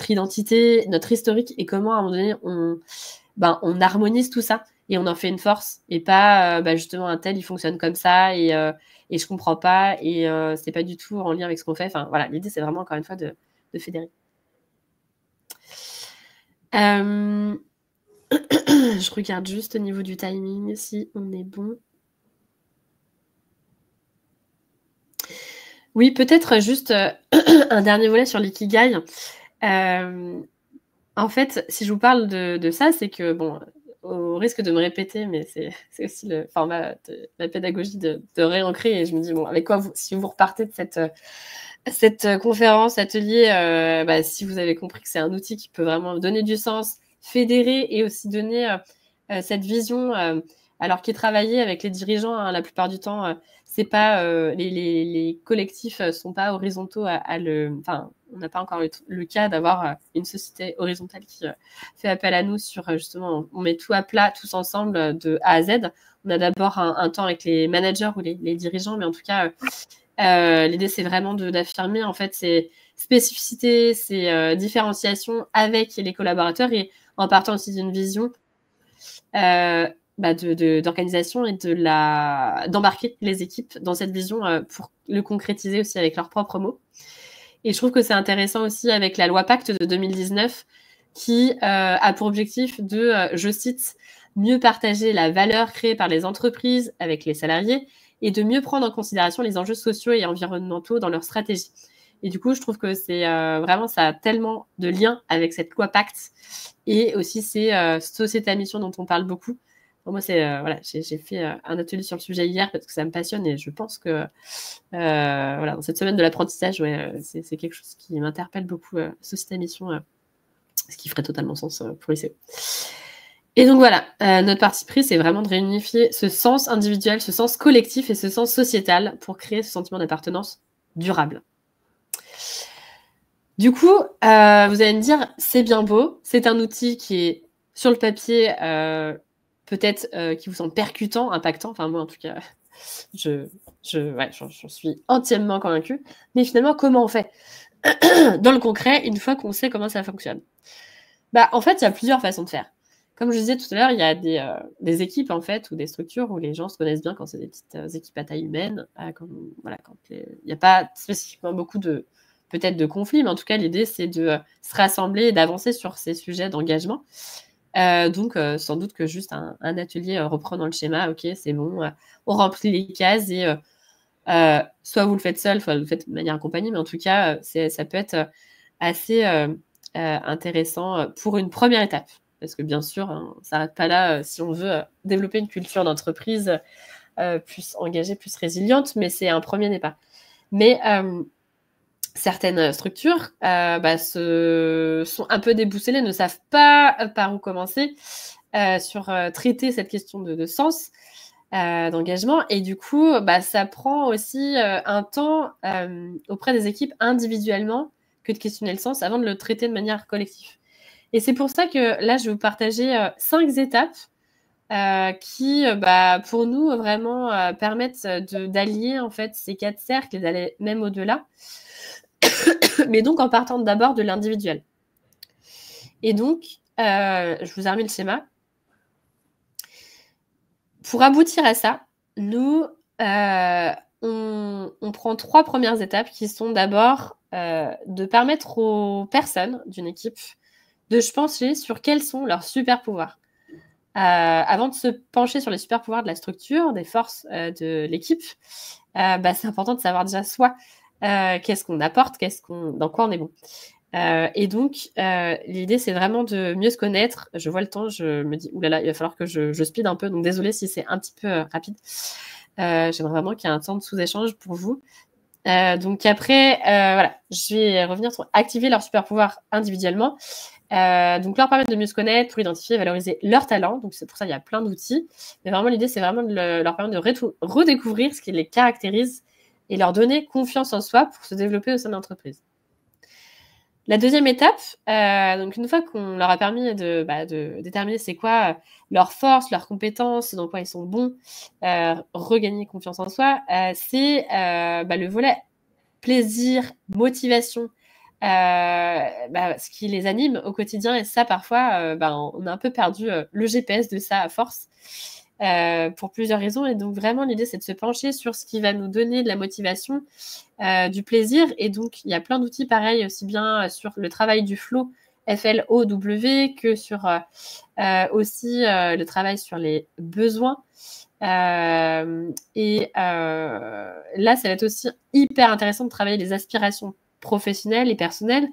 identité, notre historique et comment, à un moment donné, on harmonise tout ça et on en fait une force et pas justement un tel il fonctionne comme ça et je comprends pas et c'est pas du tout en lien avec ce qu'on fait. Enfin voilà, l'idée c'est vraiment encore une fois de fédérer. Je regarde juste au niveau du timing si on est bon. Oui, peut-être juste un dernier volet sur l'ikigai. En fait, si je vous parle de ça, c'est que bon, au risque de me répéter, mais c'est aussi le format de la pédagogie de réancrer. Et je me dis, bon, avec quoi si vous repartez de cette conférence, atelier, si vous avez compris que c'est un outil qui peut vraiment donner du sens, fédérer et aussi donner cette vision, alors qui est travaillé avec les dirigeants, hein, la plupart du temps, c'est pas les collectifs sont pas horizontaux enfin, on n'a pas encore le cas d'avoir une société horizontale qui fait appel à nous sur justement, on met tout à plat tous ensemble de A à Z. On a d'abord un temps avec les managers ou les dirigeants, mais en tout cas, l'idée c'est vraiment d'affirmer en fait ces spécificités, ces différenciations avec les collaborateurs et en partant aussi d'une vision d'organisation et d'embarquer les équipes dans cette vision pour le concrétiser aussi avec leurs propres mots. Et je trouve que c'est intéressant aussi avec la loi Pacte de 2019 qui a pour objectif de, je cite, mieux partager la valeur créée par les entreprises avec les salariés et de mieux prendre en considération les enjeux sociaux et environnementaux dans leur stratégie. Et du coup, je trouve que c'est vraiment, ça a tellement de liens avec cette loi Pacte et aussi ces sociétés à mission dont on parle beaucoup. Pour moi, j'ai fait un atelier sur le sujet hier parce que ça me passionne et je pense que dans cette semaine de l'apprentissage, c'est quelque chose qui m'interpelle beaucoup, société à mission, ce qui ferait totalement sens pour l'ICE. Et donc voilà, notre parti pris, c'est vraiment de réunifier ce sens individuel, ce sens collectif et ce sens sociétal pour créer ce sentiment d'appartenance durable. Du coup, vous allez me dire, c'est bien beau, c'est un outil qui est sur le papier peut-être qui vous semble percutant, impactant. Enfin, moi, en tout cas, j'en suis entièrement convaincue. Mais finalement, comment on fait dans le concret, une fois qu'on sait comment ça fonctionne? En fait, il y a plusieurs façons de faire. Comme je disais tout à l'heure, il y a des équipes, en fait, ou des structures où les gens se connaissent bien quand c'est des petites équipes à taille humaine. Quand il n'y a pas spécifiquement beaucoup peut-être de conflits, mais en tout cas, l'idée, c'est de se rassembler et d'avancer sur ces sujets d'engagement. Donc, sans doute que juste un atelier reprenant le schéma, ok, c'est bon, on remplit les cases et soit vous le faites seul, soit vous le faites de manière accompagnée, mais en tout cas, ça peut être assez intéressant pour une première étape. Parce que bien sûr, on ne s'arrête pas là si on veut développer une culture d'entreprise plus engagée, plus résiliente, mais c'est un premier départ. Mais certaines structures sont un peu déboussolées, ne savent pas par où commencer sur traiter cette question de sens, d'engagement. Et du coup, ça prend aussi un temps auprès des équipes individuellement que de questionner le sens avant de le traiter de manière collective. Et c'est pour ça que là, je vais vous partager 5 étapes qui, pour nous, vraiment permettent d'allier en fait ces 4 cercles et d'aller même au-delà. Mais donc en partant d'abord de l'individuel. Et donc, je vous ai remis le schéma. Pour aboutir à ça, nous, on prend 3 premières étapes qui sont d'abord de permettre aux personnes d'une équipe de se pencher sur quels sont leurs super pouvoirs. Avant de se pencher sur les super pouvoirs de la structure, des forces de l'équipe, c'est important de savoir déjà soit qu'est-ce qu'on apporte, dans quoi on est bon. Et donc, l'idée, c'est vraiment de mieux se connaître. Je vois le temps, je me dis, oulala, il va falloir que je speed un peu. Donc, désolée si c'est un petit peu rapide. J'aimerais vraiment qu'il y ait un temps de sous-échange pour vous. Donc, après, je vais revenir sur activer leurs super pouvoirs individuellement. Donc, leur permettre de mieux se connaître pour identifier et valoriser leurs talents. Donc, c'est pour ça qu'il y a plein d'outils. Mais vraiment, l'idée, c'est vraiment de leur permettre de redécouvrir ce qui les caractérise et leur donner confiance en soi pour se développer au sein de l'entreprise. La deuxième étape, donc une fois qu'on leur a permis de déterminer c'est quoi leurs forces, leurs compétences, dans quoi ils sont bons, regagner confiance en soi, c'est le volet plaisir, motivation, ce qui les anime au quotidien. Et ça, parfois, on a un peu perdu le GPS de ça à force. Pour plusieurs raisons. Et donc, vraiment, l'idée, c'est de se pencher sur ce qui va nous donner de la motivation, du plaisir. Et donc, il y a plein d'outils pareils, aussi bien sur le travail du flow, FLOW, que sur aussi le travail sur les besoins. Là, ça va être aussi hyper intéressant de travailler les aspirations professionnelles et personnelles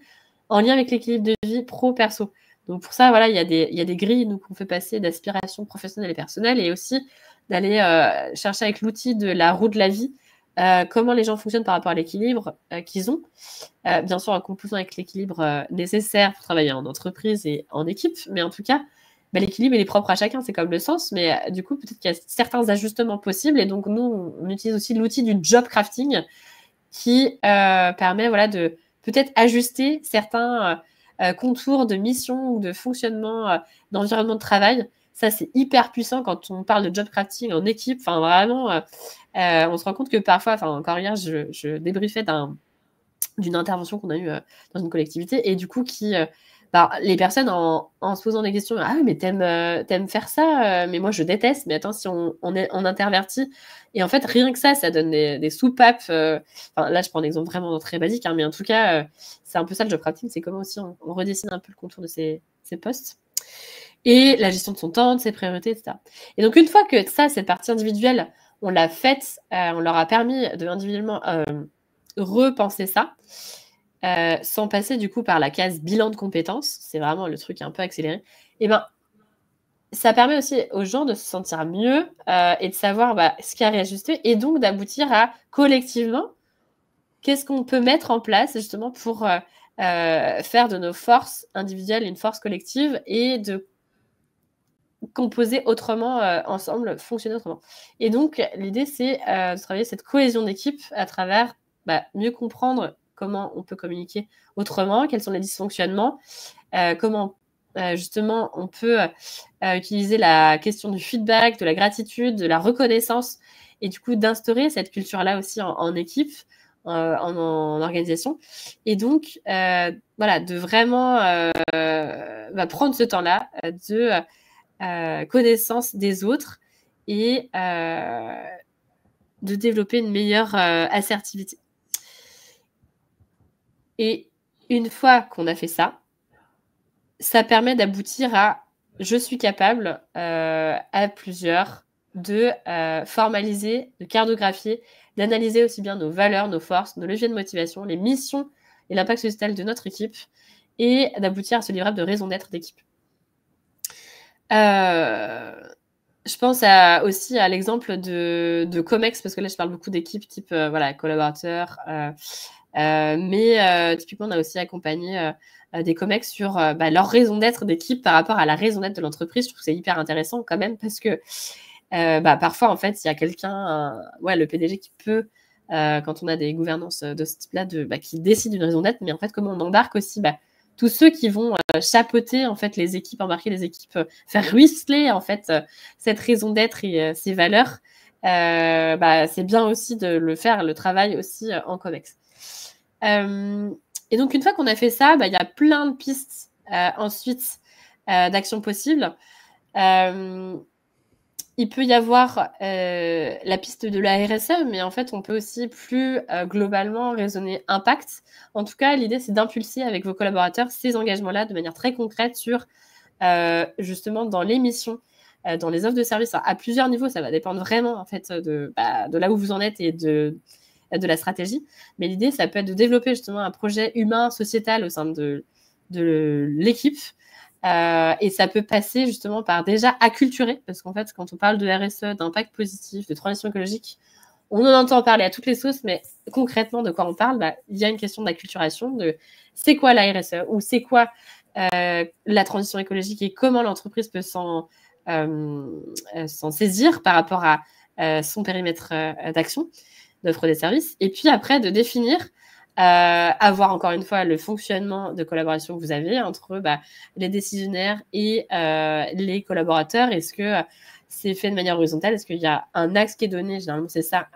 en lien avec l'équilibre de vie pro-perso. Donc pour ça, voilà, il y a des grilles qu'on fait passer d'aspirations professionnelles et personnelles, et aussi d'aller chercher avec l'outil de la roue de la vie comment les gens fonctionnent par rapport à l'équilibre qu'ils ont. Bien sûr, en composant avec l'équilibre nécessaire pour travailler en entreprise et en équipe, mais en tout cas, l'équilibre, il est propre à chacun, c'est comme le sens, mais du coup, peut-être qu'il y a certains ajustements possibles. Et donc, nous, on utilise aussi l'outil du job crafting qui permet de peut-être ajuster certains contours de mission ou de fonctionnement d'environnement de travail. Ça, c'est hyper puissant quand on parle de job crafting en équipe. Enfin, vraiment, on se rend compte que parfois, encore hier, je débriefais d'une intervention qu'on a eue dans une collectivité, et du coup, les personnes en se posant des questions, ah oui, mais t'aimes faire ça, mais moi je déteste, mais attends, si on intervertit, et en fait rien que ça donne des soupapes, là je prends un exemple vraiment très basique, mais en tout cas c'est un peu ça le job crafting, c'est comment aussi on redessine un peu le contour de ses postes, et la gestion de son temps, de ses priorités, etc. Et donc une fois que cette partie individuelle, on l'a faite, on leur a permis de individuellement repenser ça, sans passer du coup par la case bilan de compétences, c'est vraiment le truc un peu accéléré, et ça permet aussi aux gens de se sentir mieux et de savoir ce qui a réajusté, et donc d'aboutir à collectivement qu'est-ce qu'on peut mettre en place justement pour faire de nos forces individuelles une force collective, et de composer autrement ensemble, fonctionner autrement. Et donc l'idée, c'est de travailler cette cohésion d'équipe à travers mieux comprendre comment on peut communiquer autrement, quels sont les dysfonctionnements, comment justement on peut utiliser la question du feedback, de la gratitude, de la reconnaissance, et du coup d'instaurer cette culture-là aussi en équipe, en organisation. Et donc, de vraiment prendre ce temps-là de connaissance des autres, et de développer une meilleure assertivité. Et une fois qu'on a fait ça, ça permet d'aboutir à je suis capable à plusieurs de formaliser, de cartographier, d'analyser aussi bien nos valeurs, nos forces, nos leviers de motivation, les missions et l'impact sociétal de notre équipe, et d'aboutir à ce livrable de raison d'être d'équipe. Je pense aussi à l'exemple de Comex, parce que là je parle beaucoup d'équipes type collaborateurs, mais typiquement on a aussi accompagné des Comex sur leur raison d'être d'équipe par rapport à la raison d'être de l'entreprise. Je trouve que c'est hyper intéressant quand même, parce que parfois en fait il y a quelqu'un, le PDG qui peut, quand on a des gouvernances de ce type-là, qui décide d'une raison d'être, mais en fait comment on embarque aussi tous ceux qui vont chapeauter en fait les équipes, embarquer les équipes, faire ruisseler en fait cette raison d'être et ces valeurs. C'est bien aussi de le faire, le travail aussi en Comex. Et donc une fois qu'on a fait ça, il y a plein de pistes ensuite d'actions possibles. Il peut y avoir la piste de la RSE, mais en fait, on peut aussi plus globalement raisonner impact. En tout cas, l'idée, c'est d'impulser avec vos collaborateurs ces engagements-là de manière très concrète sur, justement, dans les missions, dans les offres de services, à plusieurs niveaux. Ça va dépendre vraiment, en fait, de là où vous en êtes et de la stratégie. Mais l'idée, ça peut être de développer justement un projet humain, sociétal au sein de l'équipe. Et ça peut passer justement par déjà acculturer, parce qu'en fait, quand on parle de RSE, d'impact positif, de transition écologique, on en entend parler à toutes les sauces, mais concrètement, de quoi on parle, il y a une question d'acculturation de c'est quoi la RSE, ou c'est quoi la transition écologique, et comment l'entreprise peut s'en saisir par rapport à son périmètre d'action. d'offre des services. Et puis après, de définir, avoir encore une fois le fonctionnement de collaboration que vous avez entre les décisionnaires et les collaborateurs. Est-ce que c'est fait de manière horizontale? Est-ce qu'il y a un axe qui est donné? Généralement, c'est ça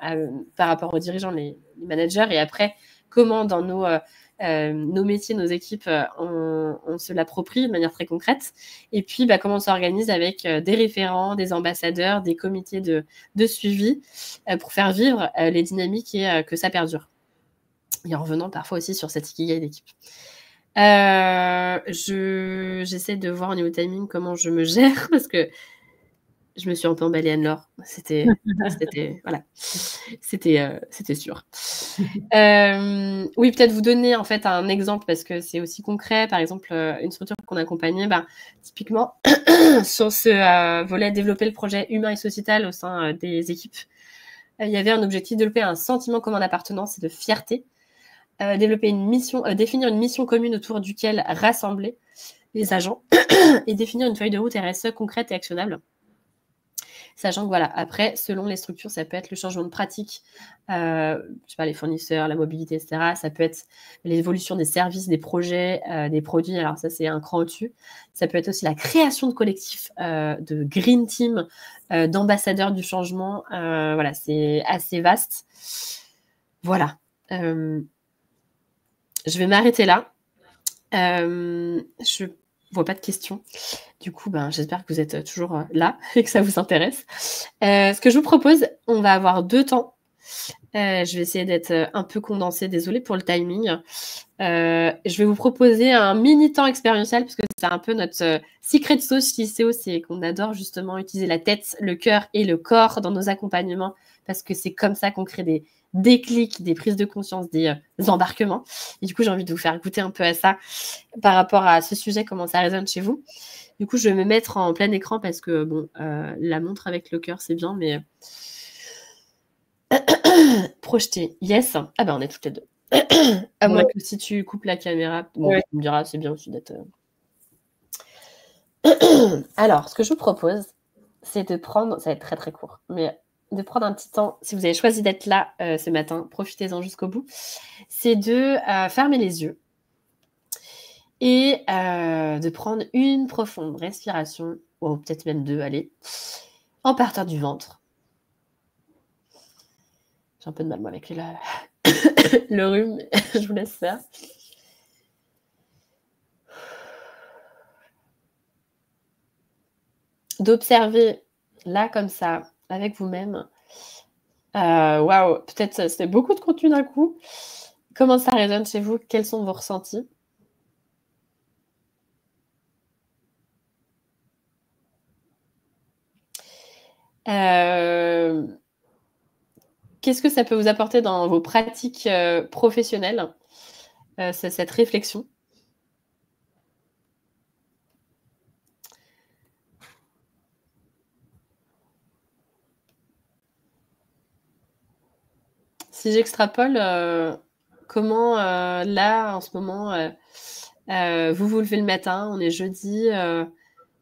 par rapport aux dirigeants, les managers. Et après, comment dans nos métiers, nos équipes, on se l'approprie de manière très concrète. Et puis, comment on s'organise avec des référents, des ambassadeurs, des comités de suivi pour faire vivre les dynamiques et que ça perdure. Et en revenant parfois aussi sur cette ikigai d'équipe. J'essaie de voir au niveau timing comment je me gère parce que je me suis un peu emballée, Anne-Laure. C'était voilà, c'était sûr. Oui, peut-être vous donner en fait un exemple parce que c'est aussi concret. Par exemple, une structure qu'on accompagnait, typiquement sur ce volet développer le projet humain et sociétal au sein des équipes. Il y avait un objectif de développer un sentiment commun d'appartenance et de fierté. Développer une mission, définir une mission commune autour duquel rassembler les agents et définir une feuille de route RSE concrète et actionnable. Sachant que voilà, après, selon les structures, ça peut être le changement de pratique, je sais pas, les fournisseurs, la mobilité, etc. Ça peut être l'évolution des services, des projets, des produits. Alors ça, c'est un cran au-dessus. Ça peut être aussi la création de collectifs, de green team, d'ambassadeurs du changement. Voilà, c'est assez vaste. Voilà. Je vais m'arrêter là. Je vois pas de questions. Du coup, j'espère que vous êtes toujours là et que ça vous intéresse. Ce que je vous propose, on va avoir 2 temps. Je vais essayer d'être un peu condensée. Désolée pour le timing. Je vais vous proposer un mini temps expérientiel parce que c'est un peu notre secret sauce chez ICO, c'est qu'on adore justement utiliser la tête, le cœur et le corps dans nos accompagnements parce que c'est comme ça qu'on crée des déclics, des prises de conscience, des embarquements. Et du coup, j'ai envie de vous faire goûter un peu à ça par rapport à ce sujet, comment ça résonne chez vous. Du coup, je vais me mettre en plein écran parce que, la montre avec le cœur, c'est bien, mais... Projeter, yes. Ah on est toutes les deux. À moins que si tu coupes la caméra, tu me diras, c'est bien aussi d'être... Alors, ce que je vous propose, c'est de prendre... Ça va être très très court, mais de prendre un petit temps, si vous avez choisi d'être là ce matin, profitez-en jusqu'au bout, c'est de fermer les yeux et de prendre une profonde respiration, ou peut-être même 2, allez, en partant du ventre. J'ai un peu de mal, moi, avec le rhume, je vous laisse faire. D'observer, là, comme ça, avec vous-même. Waouh, peut-être c'était beaucoup de contenu d'un coup. Comment ça résonne chez vous? Quels sont vos ressentis? Qu'est-ce que ça peut vous apporter dans vos pratiques professionnelles, cette réflexion? Si j'extrapole, comment là, en ce moment, vous levez le matin, on est jeudi,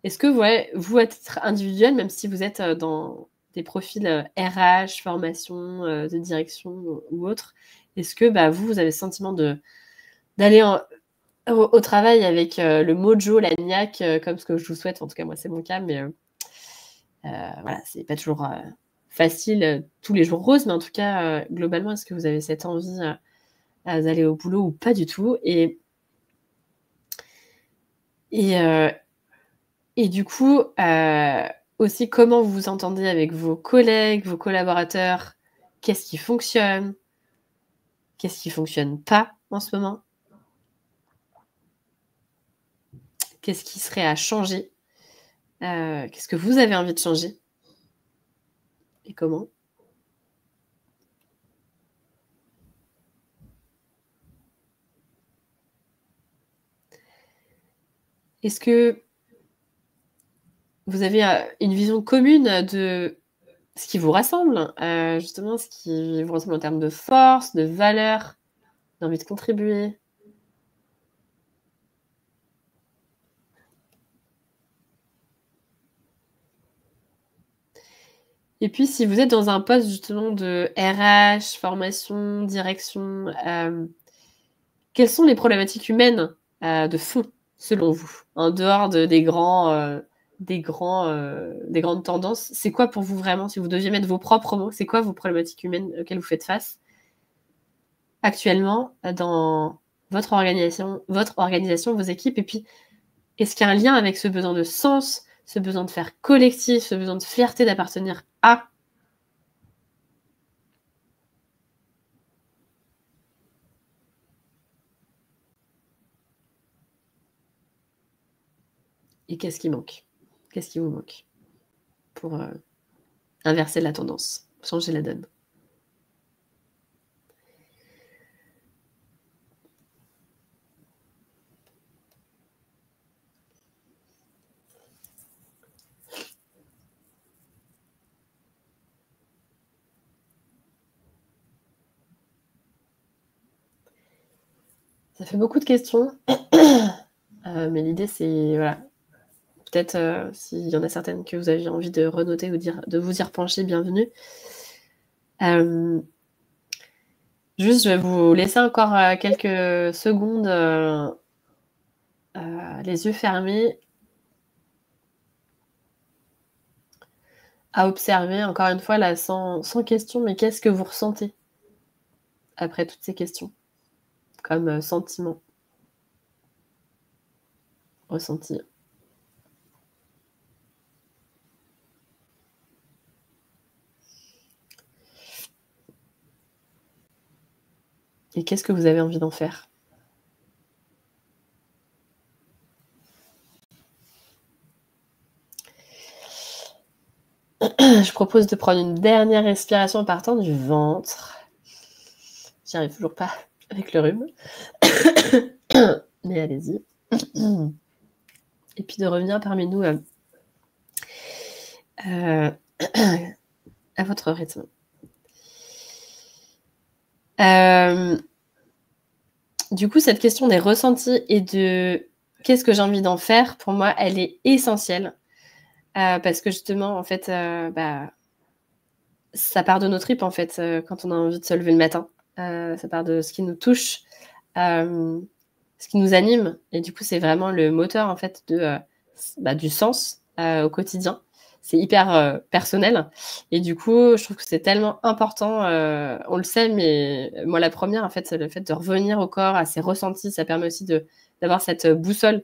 est-ce que vous, à titre individuel, même si vous êtes dans des profils RH, formation, de direction ou autre, est-ce que vous avez le sentiment d'aller au travail avec le mojo, la niaque, comme ce que je vous souhaite? En tout cas, moi, c'est mon cas, mais voilà, c'est pas toujours facile, tous les jours roses, mais en tout cas, globalement, est-ce que vous avez cette envie d'aller au boulot ou pas du tout? Et du coup, aussi, comment vous vous entendez avec vos collègues, vos collaborateurs? Qu'est-ce qui fonctionne? Qu'est-ce qui fonctionne pas en ce moment? Qu'est-ce qui serait à changer? Qu'est-ce que vous avez envie de changer? Et comment? Est-ce que vous avez une vision commune de ce qui vous rassemble, justement, ce qui vous rassemble en termes de force, de valeur, d'envie de contribuer? Et puis, si vous êtes dans un poste justement de RH, formation, direction, quelles sont les problématiques humaines de fond, selon vous, en dehors des grandes tendances? C'est quoi pour vous vraiment, si vous deviez mettre vos propres mots, c'est quoi vos problématiques humaines auxquelles vous faites face actuellement dans votre organisation, vos équipes? Et puis, est-ce qu'il y a un lien avec ce besoin de sens, ce besoin de faire collectif, ce besoin de fierté d'appartenir à? Et qu'est-ce qui manque? Qu'est-ce qui vous manque pour inverser la tendance, changer la donne? Ça fait beaucoup de questions, mais l'idée c'est voilà, peut-être s'il y en a certaines que vous aviez envie de renoter ou de vous y repencher, bienvenue. Juste, je vais vous laisser encore quelques secondes les yeux fermés à observer, encore une fois, là, sans question, mais qu'est-ce que vous ressentez après toutes ces questions comme sentiment ressenti? Et qu'est-ce que vous avez envie d'en faire? Je propose de prendre une dernière respiration en partant du ventre. J'y arrive toujours pas avec le rhume. Mais allez-y. Et puis de revenir parmi nous à votre rythme. Du coup, cette question des ressentis et de qu'est-ce que j'ai envie d'en faire, pour moi, elle est essentielle. Parce que justement, en fait, ça part de nos tripes, en fait, quand on a envie de se lever le matin. Ça part de ce qui nous touche, ce qui nous anime. Et du coup, c'est vraiment le moteur, en fait, du sens au quotidien. C'est hyper personnel. Et du coup, je trouve que c'est tellement important. On le sait, mais moi, la première, en fait, c'est le fait de revenir au corps, à ses ressentis. Ça permet aussi d'avoir cette boussole,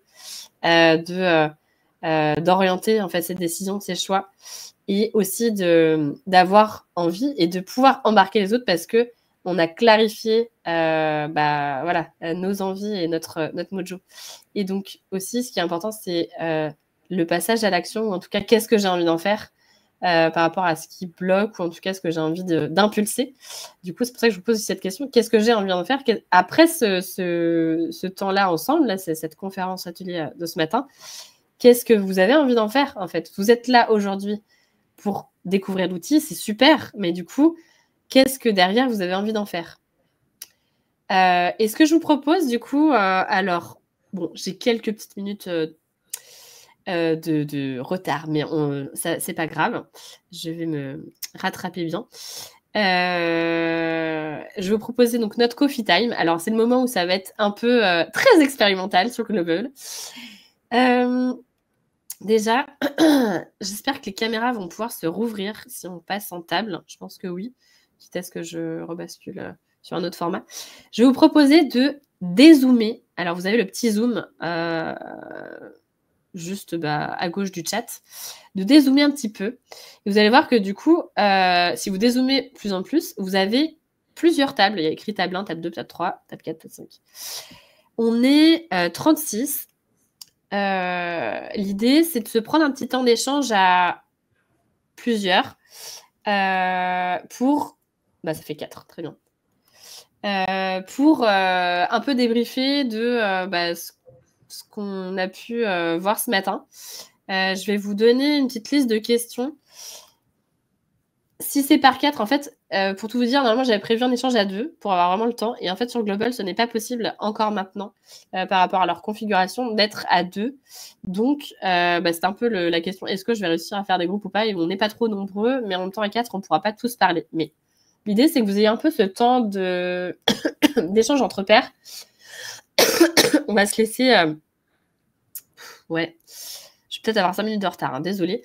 d'orienter, en fait, ses décisions, ses choix. Et aussi d'avoir envie et de pouvoir embarquer les autres parce que on a clarifié nos envies et notre mojo. Et donc aussi, ce qui est important, c'est le passage à l'action, ou en tout cas, qu'est-ce que j'ai envie d'en faire par rapport à ce qui bloque, ou en tout cas, ce que j'ai envie d'impulser. Du coup, c'est pour ça que je vous pose cette question. Qu'est-ce que j'ai envie d'en faire après ce temps-là ensemble, là, c'est cette conférence atelier de ce matin? Qu'est-ce que vous avez envie d'en faire, en fait? Vous êtes là aujourd'hui pour découvrir l'outil, c'est super, mais du coup, qu'est-ce que derrière vous avez envie d'en faire? Et ce que je vous propose, du coup, alors, bon, j'ai quelques petites minutes de retard, mais c'est pas grave, je vais me rattraper bien. Je vais vous proposer donc notre coffee time. Alors, c'est le moment où ça va être un peu très expérimental sur Global. Déjà, j'espère que les caméras vont pouvoir se rouvrir si on passe en table. Je pense que oui, quitte à ce que je rebascule sur un autre format. Je vais vous proposer de dézoomer. Alors, vous avez le petit zoom juste à gauche du chat. De dézoomer un petit peu. Et vous allez voir que du coup, si vous dézoomez plus en plus, vous avez plusieurs tables. Il y a écrit table 1, table 2, table 3, table 4, table 5. On est 36. L'idée, c'est de se prendre un petit temps d'échange à plusieurs pour... ça fait 4, très bien. Pour un peu débriefer de ce qu'on a pu voir ce matin. Je vais vous donner une petite liste de questions si c'est par 4, en fait, pour tout vous dire, normalement, j'avais prévu un échange à 2 pour avoir vraiment le temps. Et en fait, sur Global, ce n'est pas possible encore maintenant, par rapport à leur configuration, d'être à 2. Donc, c'est un peu la question, est-ce que je vais réussir à faire des groupes ou pas? Et on n'est pas trop nombreux, mais en même temps, à 4, on ne pourra pas tous parler. Mais l'idée, c'est que vous ayez un peu ce temps d'échange entre pairs. On va se laisser... Ouais, je vais peut-être avoir 5 minutes de retard, hein, désolée.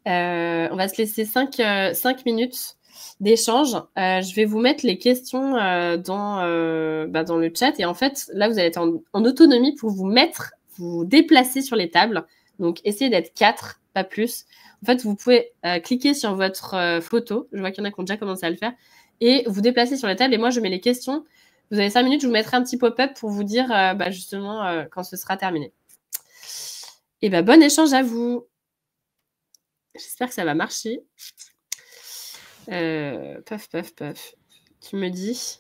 On va se laisser 5 minutes d'échange. Je vais vous mettre les questions dans le chat. Et en fait, là, vous allez être en autonomie pour vous déplacer sur les tables. Donc, essayez d'être 4, pas plus. En fait, vous pouvez cliquer sur votre photo. Je vois qu'il y en a qui ont déjà commencé à le faire. Et vous déplacer sur les tables. Et moi, je mets les questions. Vous avez 5 minutes. Je vous mettrai un petit pop-up pour vous dire justement quand ce sera terminé. Et bon échange à vous. J'espère que ça va marcher. Paf. Tu me dis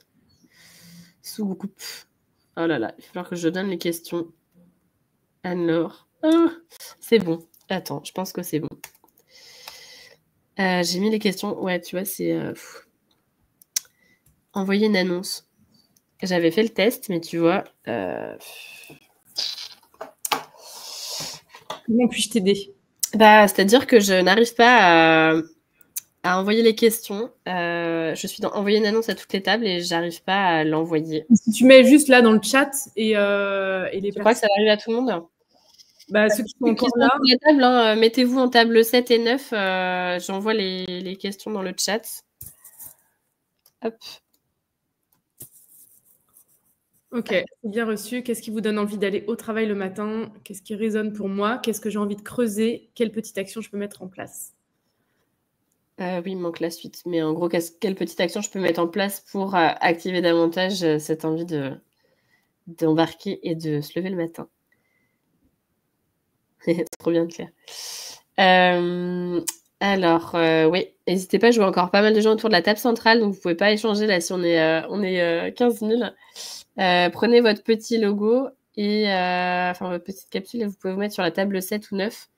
sous-groupe. Oh là là, il va falloir que je donne les questions. Alors, c'est bon. Attends, je pense que c'est bon. J'ai mis les questions. Ouais, tu vois, c'est envoyer une annonce. J'avais fait le test, mais tu vois. Comment puis-je t'aider? C'est-à-dire que je n'arrive pas à envoyer les questions. Je suis dans envoyer une annonce à toutes les tables et j'arrive pas à l'envoyer. Si tu mets juste là dans le chat et les Tu crois que ça va arriver à tout le monde? Ceux qui sont encore là. Sur les tables, hein, mettez-vous en table 7 et 9. J'envoie les questions dans le chat. Hop. Ok, bien reçu. Qu'est-ce qui vous donne envie d'aller au travail le matin? Qu'est-ce qui résonne pour moi? Qu'est-ce que j'ai envie de creuser? Quelle petite action je peux mettre en place? Oui, il manque la suite. Mais en gros, quelle petite action je peux mettre en place pour activer davantage cette envie d'embarquer et de se lever le matin? Trop bien, Claire. Alors, oui, n'hésitez pas, je vois encore pas mal de gens autour de la table centrale, donc vous pouvez pas échanger là si on est 15 000. Prenez votre petit logo et votre petite capsule et vous pouvez vous mettre sur la table 7 ou 9.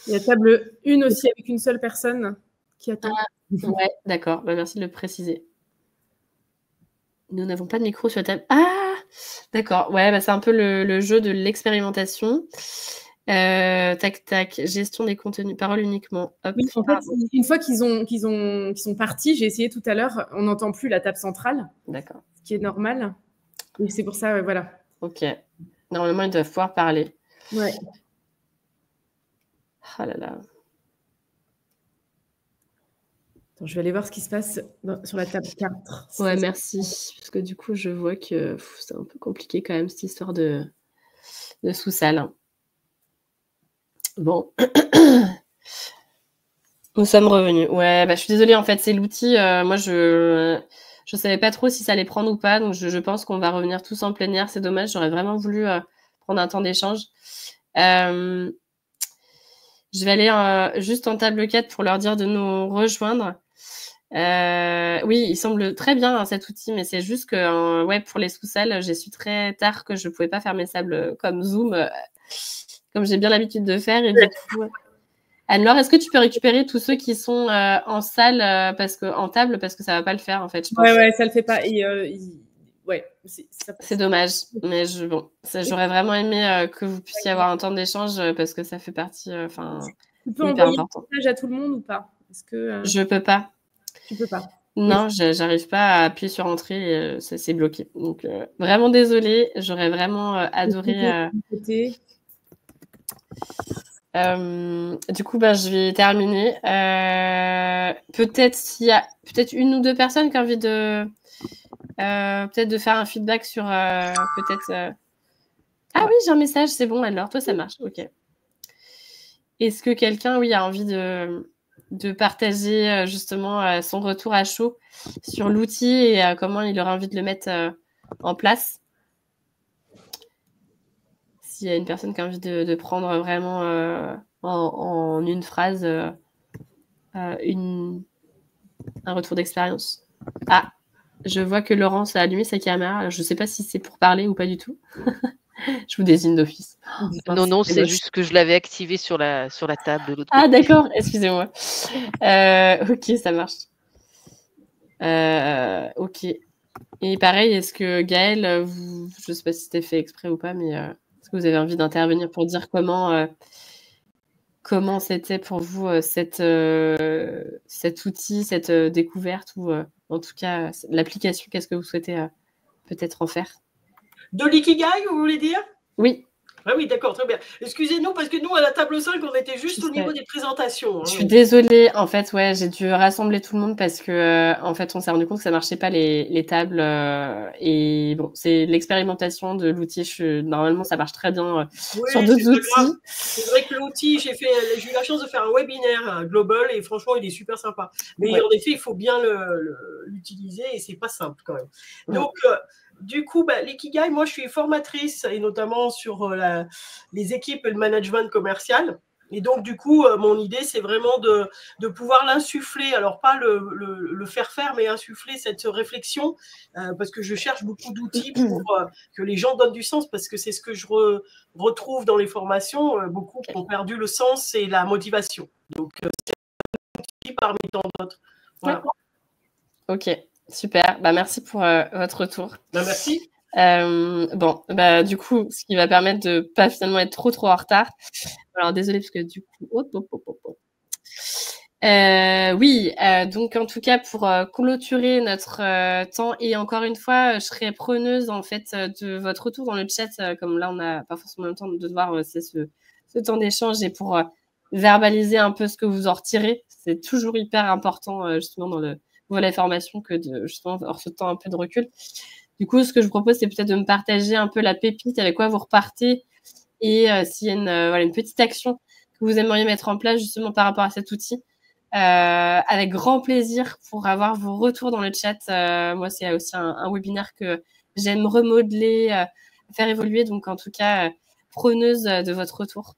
Il y a table 1 aussi avec une seule personne qui attend. Ouais, d'accord, merci de le préciser. Nous n'avons pas de micro sur la table. Ah, d'accord, ouais, c'est un peu le jeu de l'expérimentation. Tac, gestion des contenus, parole uniquement. Hop. Oui, en fait, une fois qu'ils sont partis, j'ai essayé tout à l'heure, on n'entend plus la table centrale. D'accord. Ce qui est normal. Et c'est pour ça, voilà. Ok. Normalement, ils doivent pouvoir parler. Ouais. Oh là là. Attends, je vais aller voir ce qui se passe sur la table 4. Ouais, merci. Parce que du coup, je vois que c'est un peu compliqué quand même, cette histoire de sous-salle. Bon. Nous sommes revenus. Ouais, je suis désolée, en fait, c'est l'outil. Moi, je savais pas trop si ça allait prendre ou pas. Donc, je pense qu'on va revenir tous en plein air. C'est dommage, j'aurais vraiment voulu prendre un temps d'échange. Je vais aller juste en table 4 pour leur dire de nous rejoindre. Oui, il semble très bien cet outil, mais c'est juste que pour les sous-salles, j'ai su très tard que je pouvais pas faire mes sables comme Zoom, comme j'ai bien l'habitude de faire. Et du coup, Anne-Laure, est-ce que tu peux récupérer tous ceux qui sont en salle en table parce que ça va pas le faire en fait, je pense. Ouais, ça le fait pas. Et c'est dommage, mais j'aurais vraiment aimé que vous puissiez avoir un temps d'échange parce que ça fait partie, tu peux envoyer un message à tout le monde ou pas? Je peux pas. Tu peux pas. Non, j'arrive pas à appuyer sur entrée, c'est bloqué. Donc vraiment désolée, j'aurais vraiment adoré. Du coup, je vais terminer. Peut-être s'il y a une ou deux personnes qui ont envie de peut-être de faire un feedback sur peut-être. Ah oui, j'ai un message, c'est bon alors, toi ça marche, ok. Est-ce que quelqu'un, a envie de partager justement son retour à chaud sur l'outil et comment il aurait envie de le mettre en place? S'il y a une personne qui a envie de prendre vraiment en une phrase un retour d'expérience. Ah, je vois que Laurence a allumé sa caméra. Alors, je ne sais pas si c'est pour parler ou pas du tout. Je vous désigne d'office. Non, c'est juste que je l'avais activé sur la table de l'autre côté. Ah, d'accord, excusez-moi. Ok, ça marche. Ok. Et pareil, est-ce que Gaëlle, je ne sais pas si c'était fait exprès ou pas, mais est-ce que vous avez envie d'intervenir pour dire comment c'était pour vous cet outil, cette découverte, ou en tout cas l'application, qu'est-ce que vous souhaitez peut-être en faire? De l'ikigai, vous voulez dire? Oui. Ah oui, d'accord, très bien. Excusez-nous, parce que nous, à la table 5, on était juste au niveau des présentations. Je suis désolée, en fait, ouais, j'ai dû rassembler tout le monde parce que, en fait, on s'est rendu compte que ça marchait pas les tables. Et bon, c'est l'expérimentation de l'outil. Normalement, ça marche très bien sur d'autres outils. C'est vrai que l'outil, j'ai eu la chance de faire un webinaire global et franchement, il est super sympa. Mais en effet, il faut bien l'utiliser et c'est pas simple quand même. Donc, du coup, l'ikigai, moi, je suis formatrice et notamment sur les équipes et le management commercial. Et donc, du coup, mon idée, c'est vraiment de pouvoir l'insuffler. Alors, pas le faire, mais insuffler cette réflexion parce que je cherche beaucoup d'outils pour que les gens donnent du sens parce que c'est ce que je retrouve dans les formations. Beaucoup ont perdu le sens et la motivation. Donc, c'est un outil parmi tant d'autres. Voilà. Ok. Super, merci pour votre retour. Merci. Du coup, ce qui va permettre de pas finalement être trop en retard. Alors désolée parce que du coup, donc en tout cas pour clôturer notre temps, et encore une fois, je serais preneuse en fait de votre retour dans le chat, comme là on n'a pas forcément le temps de devoir c'est ce temps d'échange, et pour verbaliser un peu ce que vous en retirez. C'est toujours hyper important justement dans le volet formation que de justement avoir ce temps un peu de recul. Du coup, ce que je vous propose, c'est peut-être de me partager un peu la pépite, avec quoi vous repartez, et s'il y a une petite action que vous aimeriez mettre en place justement par rapport à cet outil. Avec grand plaisir pour avoir vos retours dans le chat. Moi, c'est aussi un webinaire que j'aime remodeler, faire évoluer. Donc, en tout cas, preneuse de votre retour.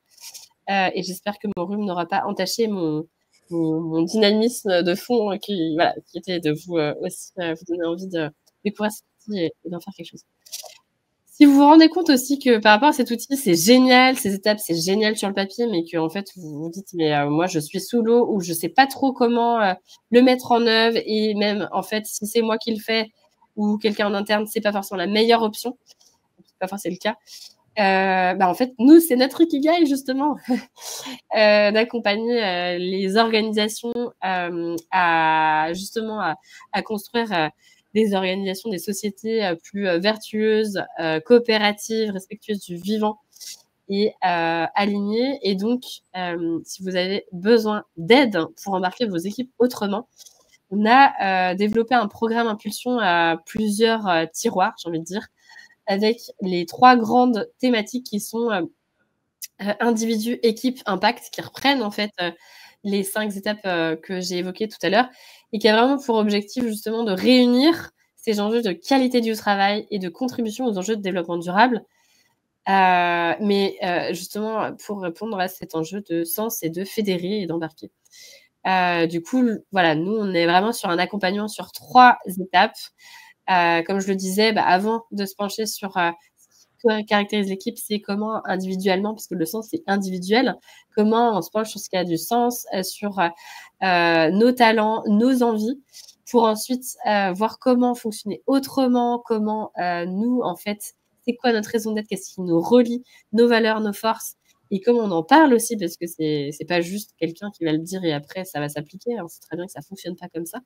Et j'espère que mon rhume n'aura pas entaché mon dynamisme de fond qui était de vous aussi vous donner envie de découvrir cet outil et d'en faire quelque chose. Si vous vous rendez compte aussi que par rapport à cet outil, c'est génial, ces étapes, c'est génial sur le papier, mais que en fait, vous vous dites, mais moi, je suis sous l'eau, ou je sais pas trop comment le mettre en œuvre, et même, en fait, si c'est moi qui le fais ou quelqu'un en interne, c'est pas forcément la meilleure option. Parfois, c'est le cas. En fait, nous, c'est notre ikigai, justement, d'accompagner les organisations à construire des organisations, des sociétés plus vertueuses, coopératives, respectueuses du vivant et alignées. Et donc, si vous avez besoin d'aide pour embarquer vos équipes autrement, on a développé un programme Impulsion à plusieurs tiroirs, j'ai envie de dire, avec les 3 grandes thématiques qui sont individu, équipe, impact, qui reprennent en fait les 5 étapes que j'ai évoquées tout à l'heure, et qui a vraiment pour objectif justement de réunir ces enjeux de qualité du travail et de contribution aux enjeux de développement durable, mais justement pour répondre à cet enjeu de sens et de fédérer et d'embarquer. Du coup, voilà, nous on est vraiment sur un accompagnement sur 3 étapes. Comme je le disais, avant de se pencher sur ce qui caractérise l'équipe, c'est comment individuellement, parce que le sens c'est individuel, comment on se penche sur ce qui a du sens, sur nos talents, nos envies, pour ensuite voir comment fonctionner autrement, comment nous, en fait, c'est quoi notre raison d'être, qu'est-ce qui nous relie, nos valeurs, nos forces, et comment on en parle aussi, parce que c'est pas juste quelqu'un qui va le dire et après ça va s'appliquer. On sait très bien que ça fonctionne pas comme ça.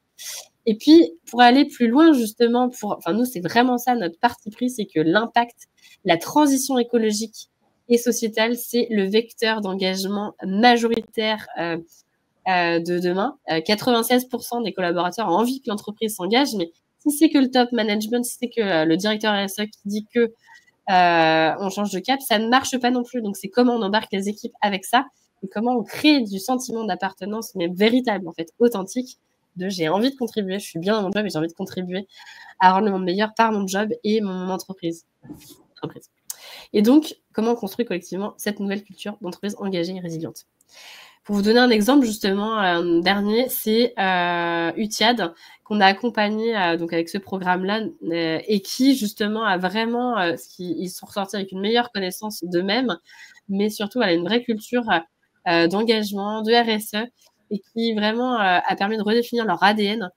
Et puis, pour aller plus loin, justement, nous, c'est vraiment ça notre parti pris, c'est que l'impact, la transition écologique et sociétale, c'est le vecteur d'engagement majoritaire de demain. 96% des collaborateurs ont envie que l'entreprise s'engage, mais si c'est que le top management, si c'est que le directeur RSE qui dit que on change de cap, ça ne marche pas non plus. Donc, c'est comment on embarque les équipes avec ça, et comment on crée du sentiment d'appartenance, mais véritable, en fait, authentique, de j'ai envie de contribuer, je suis bien dans mon job et j'ai envie de contribuer à rendre le monde meilleur par mon job et mon entreprise. Et donc, comment on construit collectivement cette nouvelle culture d'entreprise engagée et résiliente. Pour vous donner un exemple, justement, dernier, c'est UTIAD, qu'on a accompagné donc avec ce programme-là, et qui, justement, a vraiment... ils sont ressortis avec une meilleure connaissance d'eux-mêmes, mais surtout une vraie culture d'engagement, de RSE, et qui vraiment a permis de redéfinir leur ADN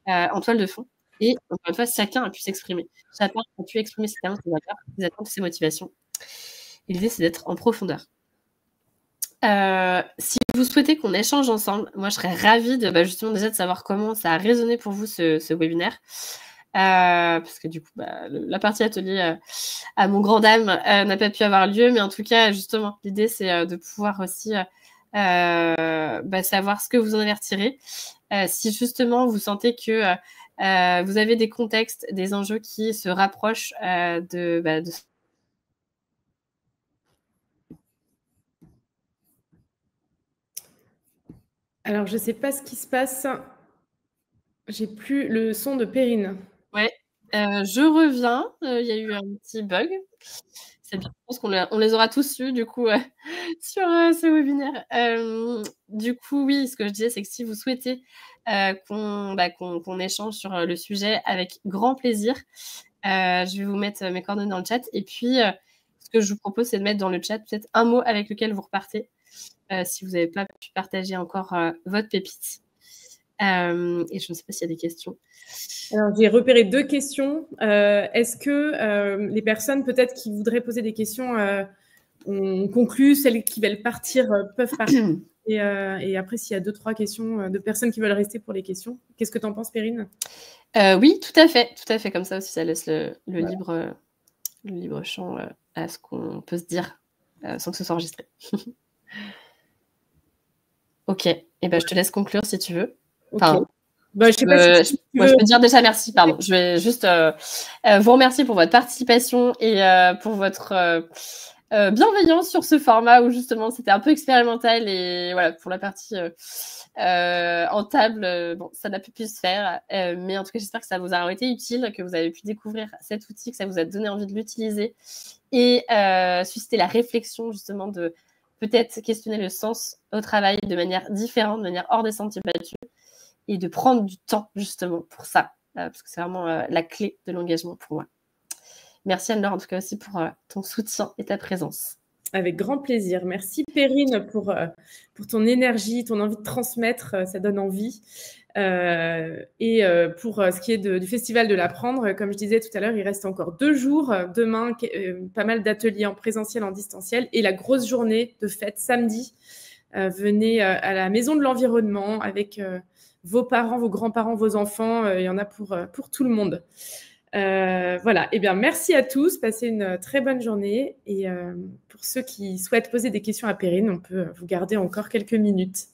en toile de fond. Et encore une fois, chacun a pu s'exprimer. Chacun a pu exprimer ses talents, ses valeurs, ses attentes, ses motivations. Et l'idée, c'est d'être en profondeur. Si vous souhaitez qu'on échange ensemble, moi, je serais ravie de justement déjà de savoir comment ça a résonné pour vous ce webinaire. Parce que du coup, la partie atelier à mon grand dame n'a pas pu avoir lieu, mais en tout cas, justement, l'idée, c'est de pouvoir aussi savoir ce que vous en avez retiré. Si justement, vous sentez que vous avez des contextes, des enjeux qui se rapprochent de Alors, je ne sais pas ce qui se passe. J'ai plus le son de Perrine. Ouais, je reviens. Il y a eu un petit bug. C'est bien, je pense qu'on les aura tous eus, du coup, sur ce webinaire. Du coup, oui, ce que je disais, c'est que si vous souhaitez qu'on échange sur le sujet, avec grand plaisir, je vais vous mettre mes coordonnées dans le chat. Et puis, ce que je vous propose, c'est de mettre dans le chat peut-être un mot avec lequel vous repartez, si vous n'avez pas pu partager encore votre pépite. Et je ne sais pas s'il y a des questions. Alors, j'ai repéré 2 questions. Est-ce que les personnes peut-être qui voudraient poser des questions, on conclut, celles qui veulent partir peuvent partir. Et après, s'il y a 2-3 questions de personnes qui veulent rester pour les questions, qu'est-ce que tu en penses, Perrine? Oui, tout à fait. Comme ça aussi, ça laisse le libre champ à ce qu'on peut se dire sans que ce soit enregistré. Ok, je te laisse conclure si tu veux. Enfin, je sais pas si je peux dire déjà merci, pardon. Je vais juste vous remercier pour votre participation et pour votre bienveillance sur ce format où justement c'était un peu expérimental et voilà, pour la partie en table, bon, ça n'a pu se faire, mais en tout cas j'espère que ça vous aura été utile, que vous avez pu découvrir cet outil, que ça vous a donné envie de l'utiliser et susciter la réflexion justement de peut-être questionner le sens au travail de manière différente, de manière hors des sentiers battus, et de prendre du temps justement pour ça, parce que c'est vraiment la clé de l'engagement pour moi. Merci Anne-Laure en tout cas aussi pour ton soutien et ta présence. Avec grand plaisir. Merci Perrine pour ton énergie, ton envie de transmettre, ça donne envie. Et pour ce qui est du Festival de l'Apprendre, comme je disais tout à l'heure, il reste encore 2 jours. Demain, pas mal d'ateliers en présentiel, en distanciel, et la grosse journée de fête samedi. Venez à la Maison de l'Environnement avec vos parents, vos grands-parents, vos enfants. Il y en a pour tout le monde. Voilà, bien merci à tous, passez une très bonne journée et pour ceux qui souhaitent poser des questions à Perrine, on peut vous garder encore quelques minutes.